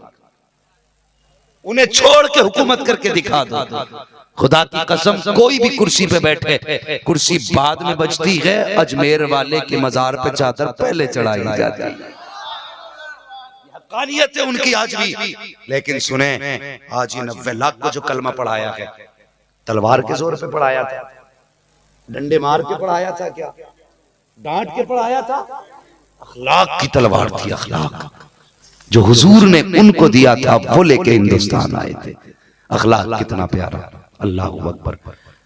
उन्हें छोड़ के हुकूमत करके दिखा दो। खुदा की कसम कोई भी कुर्सी पे बैठे, कुर्सी बाद में बचती है, अजमेर वाले के मजार पे चादर पहले चढ़ाई जाती है। हकानियत है उनकी आज भी। लेकिन सुने, आज ही 90 लाख को जो कलमा पढ़ाया है, तलवार के जोर पे पढ़ाया था, डंडे मार के पढ़ाया था, क्या डांट के पढ़ाया था? अखलाक की तलवार थी, अखलाक जो हुजूर ने उनको दिया था वो लेके हिंदुस्तान आए थे। अखलाक कितना प्यारा, अल्लाह अकबर।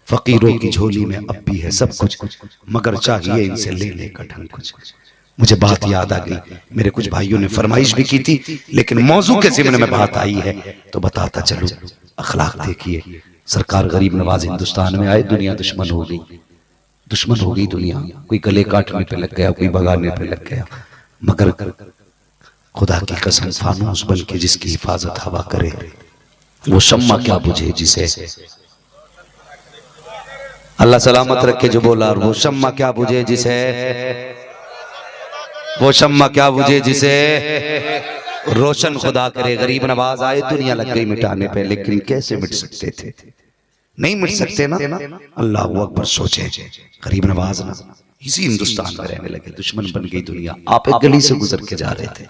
फकीरों की झोली में अब भी है सब कुछ, मगर चाहिए इनसे लेने का ढंग कुछ। मुझे बात याद आ गई, मेरे कुछ भाइयों ने फरमाइश भी की थी, लेकिन मौजू के ज़िम्न में बात आई है तो बताता चलूं। अखलाक देखिए, सरकार गरीब नवाज हिंदुस्तान में आए, दुनिया दुश्मन हो गई, दुश्मन हो गई दुनिया। कोई गले काटने पे लग गया, कोई भगाने पे लग गया, मगर खुदा की कसम फानूस बन के जिसकी हिफाजत हवा करे, वो शम्मा क्या बुझे जिसे अल्लाह सलामत रखे। जो बोला, और वो शम्मा क्या बुझे जिसे, वो शम्मा क्या बुझे जिसे रोशन खुदा करे। गरीब नवाज आए, दुनिया लग गई मिटाने पे, लेकिन कैसे मिट सकते थे? नहीं मिट सकते ना। अल्लाह अकबर। सोचे गरीब नवाज ना इसी हिंदुस्तान में रहने लगे, दुश्मन बन गई दुनिया। आप एक गली से गुजर के जा रहे थे,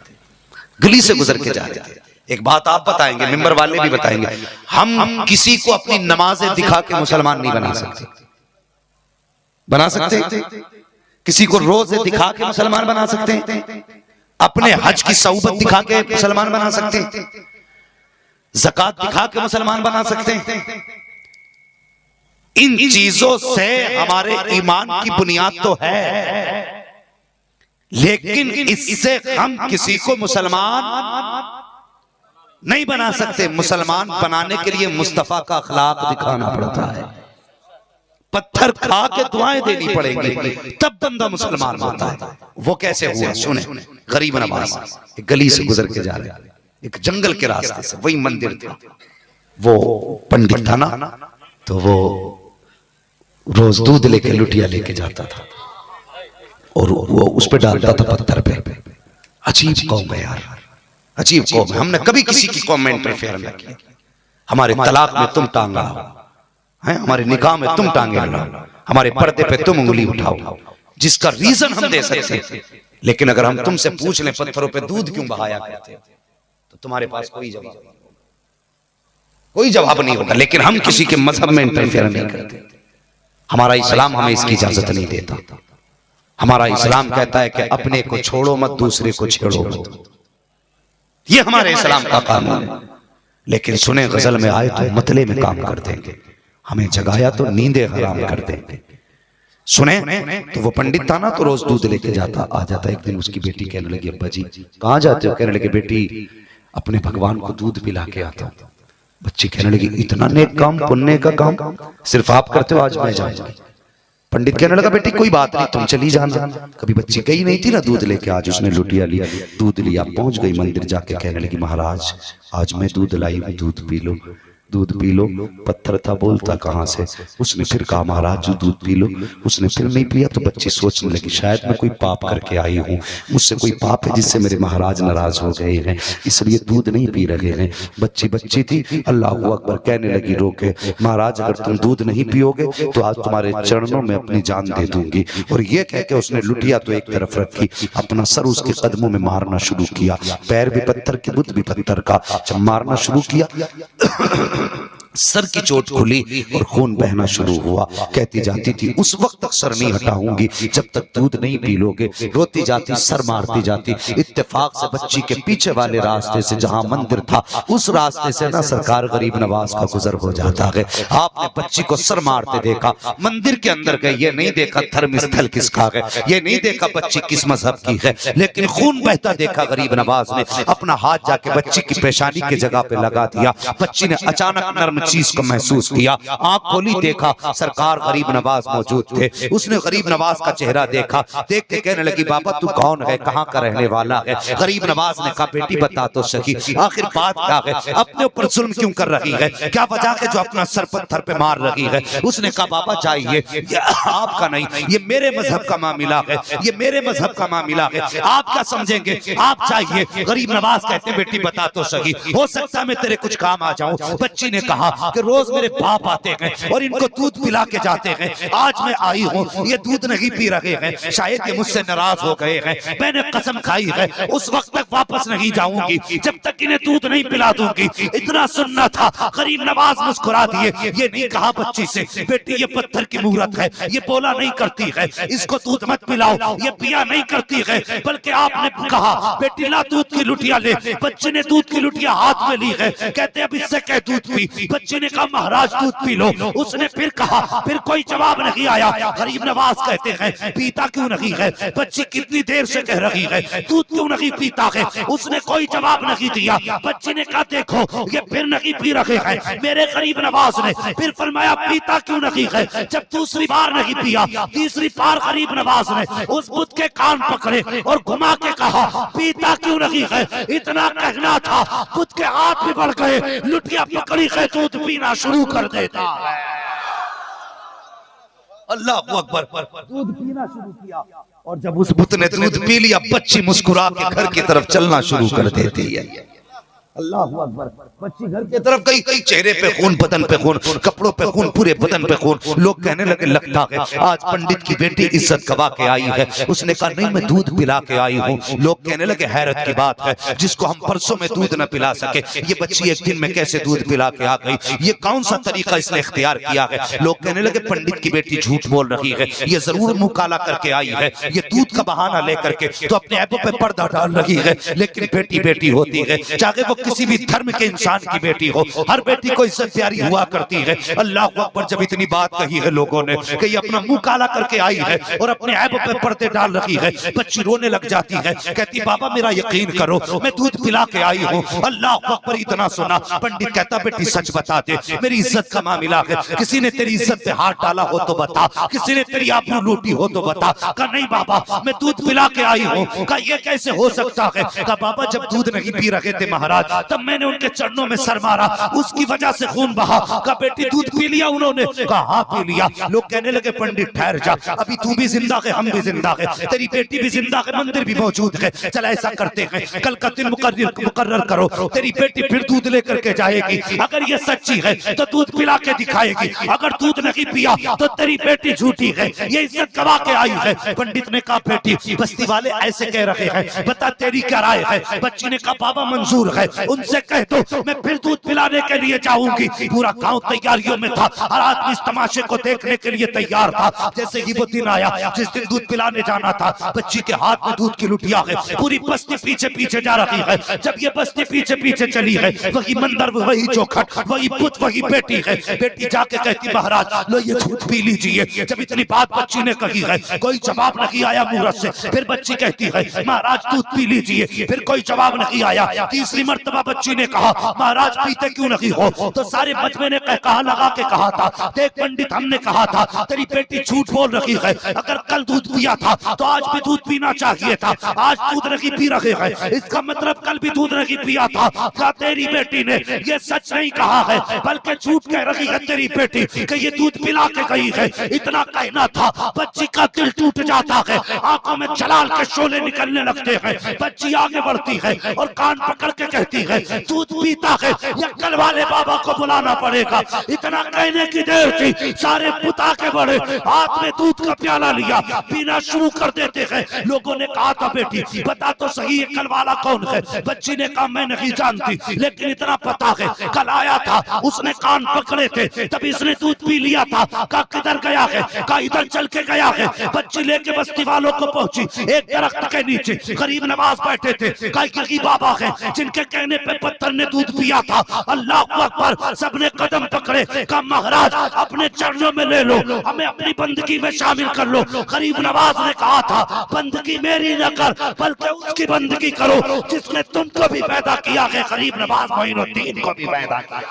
गली से गुजर के जा रहे थे। एक बात आप बताएंगे, मिंबर वाले भी बताएंगे, हम किसी को अपनी नमाजें दिखा के मुसलमान नहीं बना सकते। बना सकते? किसी को रोजे दिखा के मुसलमान बना सकते हैं? अपने हज की सऊबत दिखा के मुसलमान बना सकते हैं? ज़कात दिखा के मुसलमान बना सकते हैं? इन चीजों से हमारे ईमान की बुनियाद तो है, लेकिन इससे हम किसी को मुसलमान नहीं बना सकते। मुसलमान बनाने के लिए मुस्तफा का अखलाक दिखाना पड़ता है, पत्थर खा के दुआएं देनी पड़ेंगी, तब बंदा मुसलमान होता है। वो कैसे हुआ? सुने, गरीब नवाज एक गली से गुजर के जा रहे, एक जंगल के रास्ते से, वही मंदिर था। वो पंडित था ना, तो वो रोज दूध लेके लुटिया लेके जाता था और वो उस पे डालता था पत्थर पे। अजीब कौम है यार, अजीब कौम है। हमने कभी किसी की कौम में इंटरफेयर नहीं किया। हमारे तलाक में तुम टांग लाओ, हमारे निकाह में तुम टांगे लाओ, हमारे पर्दे पे तुम उंगली उठाओ, जिसका रीजन हम दे सकते। लेकिन अगर हम तुमसे पूछ लें पत्थरों पे दूध क्यों बहाया करते, तो तुम्हारे पास कोई जवाब नहीं होगा। लेकिन हम किसी के मजहब में इंटरफेयर नहीं करते। हमारा इस्लाम हमें इसकी इजाजत नहीं देता। हमारा इस्लाम कहता है कि अपने को छोड़ो मत, दूसरे को छेड़ो मत, ये हमारे इस्लाम का कानून है। लेकिन सुने गजल में आए तो मतले में काम कर देंगे, हमें जगाया तो नींदे हराम कर देंगे। सुने तो वो पंडित था ना, तो रोज दूध लेके आ जाता। एक दिन उसकी बेटी कहने लगी, अब्बा जी कहाँ जाते हो? कहने लगे, बेटी अपने भगवान को दूध पिला के आता हूँ। बच्ची कहने लगी, इतना नेक काम, पुण्य का काम सिर्फ आप करते हो, आज मैं जाऊंगी। पंडित कहने लगा, बेटी कोई बात नहीं, तुम चली जाना। कभी बच्ची गई नहीं थी ना दूध लेके, आज उसने लुटिया ली, दूध लिया, पहुंच गई मंदिर, जाके कहने लगी, महाराज आज मैं दूध लाई हूं, दूध पी लो, दूध पी लो। पत्थर था, बोलता कहां से। उसने फिर कहा, महाराज जो दूध पी लो। उसने फिर नहीं पिया तो बच्ची सोचने लगी, शायद मैं कोई पाप करके आई हूँ, मुझसे कोई पाप है जिससे मेरे महाराज नाराज हो गए हैं, इसलिए दूध नहीं पी रहे हैं। बच्ची थी, अल्लाह अकबर कहने लगी, रोके महाराज अगर तुम दूध नहीं पियोगे तो आज तुम्हारे चरणों में अपनी जान दे दूंगी। और ये कह के उसने लुटिया तो एक तरफ रखी, अपना सर उसके कदमों में मारना शुरू किया। पैर भी पत्थर के, बुत भी पत्थर का। जब मारना शुरू किया सर की चोट खुली और खून बहना शुरू हुआ। कहती जाती थी, उस वक्त तक सर नहीं हटाऊंगी जब तक दूध नहीं पी लोगे। रोती जाती, सर मारती जाती। इत्तेफाक से बच्ची के पीछे वाले रास्ते से जहां मंदिर था, उस रास्ते से ना सरकार गरीब नवाज का गुजर हो जाता है। आपने बच्ची को सर मारते देखा, मंदिर के अंदर गए, ये नहीं देखा धर्म स्थल किसका है, ये नहीं देखा बच्ची किस मजहब की है, लेकिन खून बहता देखा। गरीब नवाज ने अपना हाथ जाके बच्ची की पेशानी की जगह पे लगा दिया। बच्ची ने अचानक नर्म चीज को महसूस किया, आंख खोली, देखा सरकार गरीब नवाज मौजूद थे। उसने गरीब नवाज का चेहरा देखा, देख के कहने लगी, बाबा तू कौन है, कहाँ का रहने वाला है? गरीब नवाज ने कहा, बेटी बता तो सही, आखिर बात क्या है, अपने ऊपर जुल्म क्यों कर रही है, क्या वजह है जो अपना सर पत्थर पे मार रही है? उसने कहा, बाबा चाहिए, ये आपका नहीं, ये मेरे मजहब का मामला है, ये मेरे मजहब का मामला है, आप क्या समझेंगे, आप चाहिए। गरीब नवाज कहते, बेटी बता तो सही, हो सकता है मैं तेरे कुछ काम आ जाऊं। बच्ची ने कहा कि रोज मेरे बाप आते हैं और इनको दूध पिला के जाते हैं, आज मैं आई हूँ, ये दूध नहीं पी रहे हैं, शायद ये मुझसे नाराज हो गए हैं, मैंने कसम खाई है उस वक्त तक वापस नहीं जाऊंगी जब तक इन्हें दूध नहीं पिला दूंगी। इतना सुनना था। गरीब नवाज मुस्कुरा दिए, ये नहीं कहा बच्ची से, बेटी ये पत्थर की मूरत है, ये बोला नहीं करती है, इसको दूध मत पिलाओ, ये पिया नहीं करती है, बल्कि आपने कहा बेटी ला दूध की लुटिया ले। बच्चे ने दूध की लुटिया हाथ में ली है, कहते अब इससे कह दूध पी। बच्चे ने कहा, महाराज दूध पी लो। उसने फिर कहा, फिर कोई जवाब नहीं आया। गरीब नवाज कहते हैं, पीता क्यों नहीं है? बच्ची कितनी देर से कह रही है दूध क्यों नहीं पीता है? उसने कोई जवाब नहीं दिया। बच्ची ने कहा, देखो ये फिर नहीं पी रहे हैं। मेरे गरीब नवाज ने फिर फरमाया, पीता क्यों नहीं है? जब दूसरी बार नहीं पिया, तीसरी बार गरीब नवाज ने उस बुत के कान पकड़े और घुमा के कहा, पीता क्यों नहीं है? इतना कहना था, बुत के हाथ भी बढ़ गए, लुटिया पकड़ी है, दूध पीना शुरू कर देता है। अल्लाह अकबर, दूध पीना शुरू किया और जब उस बुत ने दूध पी लिया, बच्ची मुस्कुरा के घर की तरफ चलना शुरू कर देती है। अल्लाह अकबर, बच्ची घर की तरफ गई, चेहरे पे खून, बदन पे खून, कपड़ों पे खून, पूरे बदन पे खून। लोग कहने लगे, लगता है आज पंडित की बेटी इज्जत गवा के आई है। उसने कहा, नहीं मैं दूध पिला के आई हूँ। लोग कहने लगे, हैरत की बात है, जिसको हम परसों में दूध न पिला सके, ये बच्ची एक दिन में कैसे दूध पिला के आ गई? ये कौन सा तरीका इसने इख्तियार किया है? लोग कहने लगे, पंडित की बेटी झूठ बोल रही है, ये जरूर मुंह काला करके आई है, ये दूध का बहाना लेकर के तो अपने ऐबों पे पर्दा डाल रही है। लेकिन बेटी बेटी होती है, चाहे वो किसी भी धर्म के इंसान की बेटी हो, हर बेटी को इज्जत प्यारी हुआ करती है। अल्लाह अकबर, जब इतनी बात कही है लोगों ने कि ये अपना मुंह काला करके आई है और अपने ऐब पे पर्दे डाल रखी है, बच्ची रोने लग जाती है, कहती बाबा मेरा यकीन करो, मैं दूध पिला के आई हूँ। अल्लाह अकबर, इतना सुना, पंडित कहता, बेटी सच बता दे, मेरी इज्जत का मामला है, किसी ने तेरी इज्जत पे हाथ डाला हो तो बता, किसी ने तेरी आबरू लूटी हो तो बता। कहा नहीं बाबा, मैं दूध पिला के आई हूँ। कहा ये कैसे हो सकता है? कहा बाबा जब दूध नहीं पी रहे थे महाराज, तब मैंने उनके चरणों में सर मारा, उसकी वजह से खून बहा। कहा बेटी दूध पी लिया उन्होंने? कहा हाँ पी लिया। लोग कहने लगे, पंडित ठहर जा, अभी तू भी जिंदा है, हम भी जिंदा है, तेरी बेटी भी जिंदा है, मंदिर भी मौजूद है। चल ऐसा करते हैं, कल का दिन मुकर्रर करो, तेरी बेटी फिर दूध लेकर के जाएगी। अगर ये सच्ची है तो दूध पिला के दिखाएगी, अगर दूध नहीं पिया तो तेरी बेटी झूठी है, ये इज्जत गवा के आई है। पंडित ने कहा, बेटी बस्ती वाले ऐसे कह रहे हैं, बता तेरी क्या राय है? बच्ची ने कहा, बाबा मंजूर है, उनसे कह दो मैं फिर दूध पिलाने के लिए जाऊंगी। पूरा गांव तैयारियों में था, हर आदमी इस तमाशे को देखने के लिए तैयार था। जैसे ही वो दिन आया जिस दिन दूध पिलाने जाना था, बच्ची के हाथ में दूध की लुटिया है, पूरी बस्ती पीछे पीछे जा रही है। जब ये बस्ती पीछे पीछे चली है, वही मंदिर, वही चौखट, वही पुत, वही बेटी है। बेटी जाके कहती महाराज लो ये दूध पी लीजिए। जब इतनी बात बच्ची ने कही है, कोई जवाब नहीं आया मुहूर्त से। फिर बच्ची कहती है महाराज दूध पी लीजिए, फिर कोई जवाब नहीं आया। तीसरी मर्तबा बच्ची ने कहा महाराज पीते क्यों नहीं हो? तो सारे मजमे ने कहा लगा के कहा था, देख पंडित हमने कहा था तेरी बेटी झूठ बोल रही है, अगर कल दूध पिया था तो आज भी दूध पीना चाहिए था, आज दूध नहीं पी रहे हैं, इसका मतलब कल भी दूध नहीं पिया था। क्या तेरी बेटी ने ये सच नहीं कहा है, बल्कि झूठ कह रही है तेरी बेटी कि ये दूध पिला के गई है? इतना कहना था, बच्ची का दिल टूट जाता है, आंखों में जलाल के शोले निकलने लगते हैं। बच्ची आगे बढ़ती है और कान पकड़ के कहती है दूध पीता है या कल वाले बाबा को बुलाना पड़ेगा। इतना कहने की देर थी, सारे पुता के बड़े हाथ में दूध का प्याला लिया, पीना शुरू कर देते हैं। लोगों ने कहा था बेटी बता तो सही ये कल वाला कौन है? बच्ची ने कहा मैं नहीं जानती, लेकिन इतना पता है कल आया था, उसने कान पकड़े थे, तब इसने दूध पी लिया था। कहा किधर गया है? कहा इधर चल के गया है। बच्ची लेके बस्ती वालों को पहुंची, एक दरख्त के नीचे गरीब नवाज बैठे थे। कहा यही बाबा है जिनके कहने पे पत्थर ने दूध पिया था। अल्लाह अकबर, सबने कदम पकड़े। कहा महाराज अपने चरणों में ले लो, हमें अपनी बंदगी में शामिल कर लो। गरीब नवाज ने कहा था बंदगी मेरी न कर, बल्कि उसकी बंदगी करो जिसने तुमको भी पैदा किया है। गरीब नवाज मोइनुद्दीन को भी पैदा किया।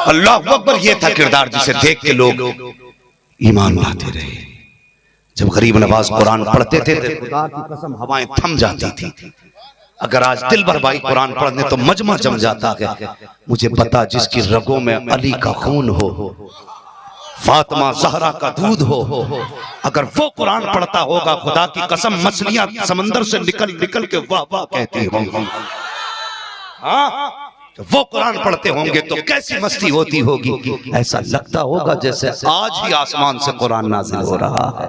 अल्लाह अकबर, ये था किरदार जिसे देख के लोग ईमान लाते रहे। जब गरीब नवाज कुरान पढ़ते थे तो खुदा की कसम हवाएं थम जाती थी। अगर आज दिल भर भाई कुरान पढ़ने तो मजमा जम जाता है। मुझे पता जिसकी रगों में अली का खून हो, फातिमा ज़हरा का दूध हो, अगर वो कुरान पढ़ता होगा खुदा की कसम मछलियां समंदर से निकल निकल के वाह वाह कहती होंगी। हाँ, तो वो कुरान पढ़ते होंगे तो कैसी मस्ती होती होगी। ऐसा लगता होगा जैसे आज ही आसमान से कुरान नाजिल हो रहा है।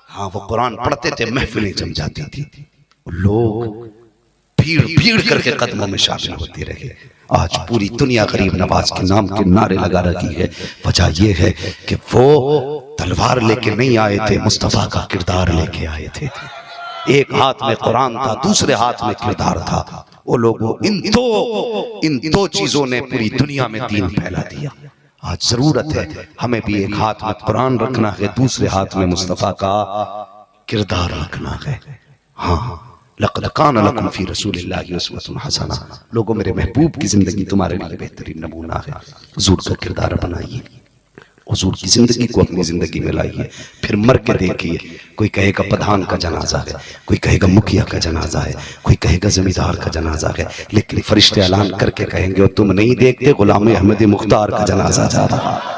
हाँ, वो कुरान पढ़ते थे, महफिलें जम जाती थी, लोग भीड़ भीड़ करके कदमों में शामिल होते रहे। आज पूरी दुनिया गरीब नवाज के नाम के नारे लगा रही है। वजह यह है कि वो तलवार लेके नहीं आए थे, मुस्तफा का किरदार लेके आए थे। एक हाथ में कुरान था, दूसरे हाथ में किरदार था। वो लोगों इन दो चीजों ने पूरी दुनिया में दीन फैला दिया। आज जरूरत है हमें भी एक हाथ में कुरान रखना है, दूसरे हाथ में मुस्तफा का किरदार रखना है। हाँ, लक़द कान लकुम फी रसूलिल्लाहि उस्वतुन हसना। लोगों, मेरे महबूब की जिंदगी तुम्हारे लिए बेहतरीन नमूना है। हुजूर का किरदार बनाइए, हुजूर की जिंदगी को अपनी जिंदगी में लाइए, फिर मर के देखिए। कोई कहेगा प्रधान का जनाजा है, कोई कहेगा मुखिया का जनाजा है, कोई कहेगा जमींदार का जनाजा है, लेकिन फरिश्ते ऐलान करके कहेंगे और तुम नहीं देखते गुलाम अहमद मुख्तार का जनाजा जा रहा है।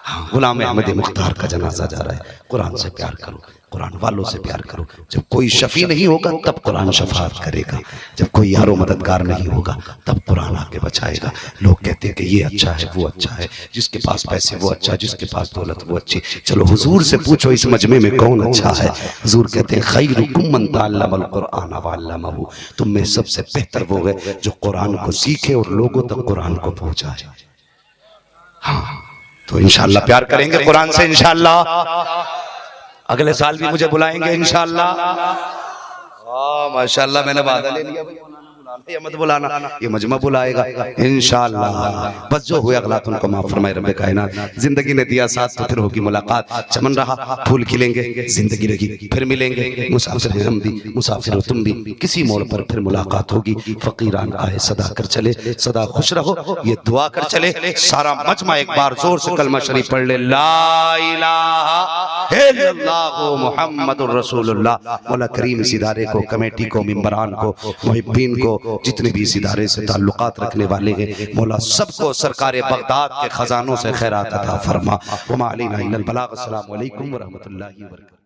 हाँ, गुलाम अहमद मुख्तार का जनाजा जा रहा है। कुरान से प्यार करो, कुरान वालों से प्यार करो। जब कोई शफी नहीं होगा तब कुरान शफाअत करेगा, जब कोई यारो मददगार नहीं होगा तब कुरान आके बचाएगा। लोग कहते हैं कि ये अच्छा है, वो अच्छा है, जिसके पास पैसे वो अच्छा, जिसके पास दौलत वो अच्छी। चलो हुजूर से पूछो इस मजमे में कौन अच्छा है। हुजूर कहते हैं खैरुकुम मन तअल्लमल कुरान व अल्लमहु, तुम में सबसे बेहतर वो है जो कुरान को सीखे और लोगों तक कुरान को पहुंचाए। हाँ, तो इंशाअल्लाह प्यार करेंगे कुरान से। इंशाअल्लाह अगले साल भी मुझे बुलाएंगे इंशाअल्लाह। माशाअल्लाह, मैंने वादा ले लिया भाई, ये मत बुलाना, ये मजमा बुलाएगा इंशाअल्लाह। बस जो हुए अगला उनको माफ फरमाए रब्बे कायनात। जिंदगी ने दिया साथ तो फिर होगी मुलाकात। चमन रहा फूल खिलेंगे, जिंदगी रही फिर मिलेंगे। मुसाफिर हैं हम भी, मुसाफिर हो तुम भी, किसी मोड़ पर फिर मुलाकात होगी। फकीरान आए सदा कर चले, सदा खुश रहो ये दुआ कर चले। सारा मजमा एक बार जोर से कलमा शरीफ पढ़ ले, ला इलाहा इल्लल्लाहु मुहम्मदुर रसूलुल्लाह। मौला करीम इस इदारे को, कमेटी को, मेंबरान को, मुहिब्बीन को, जितने भी इस इदारे से ताल्लुकात रखने वाले हैं, मौला सबको सरकारे बगदाद के खजानों से खैरात अता फरमा। वमा अलैना इल्लल बलाग। अस्सलामु अलैकुम व रहमतुल्लाहि व बरकातहू।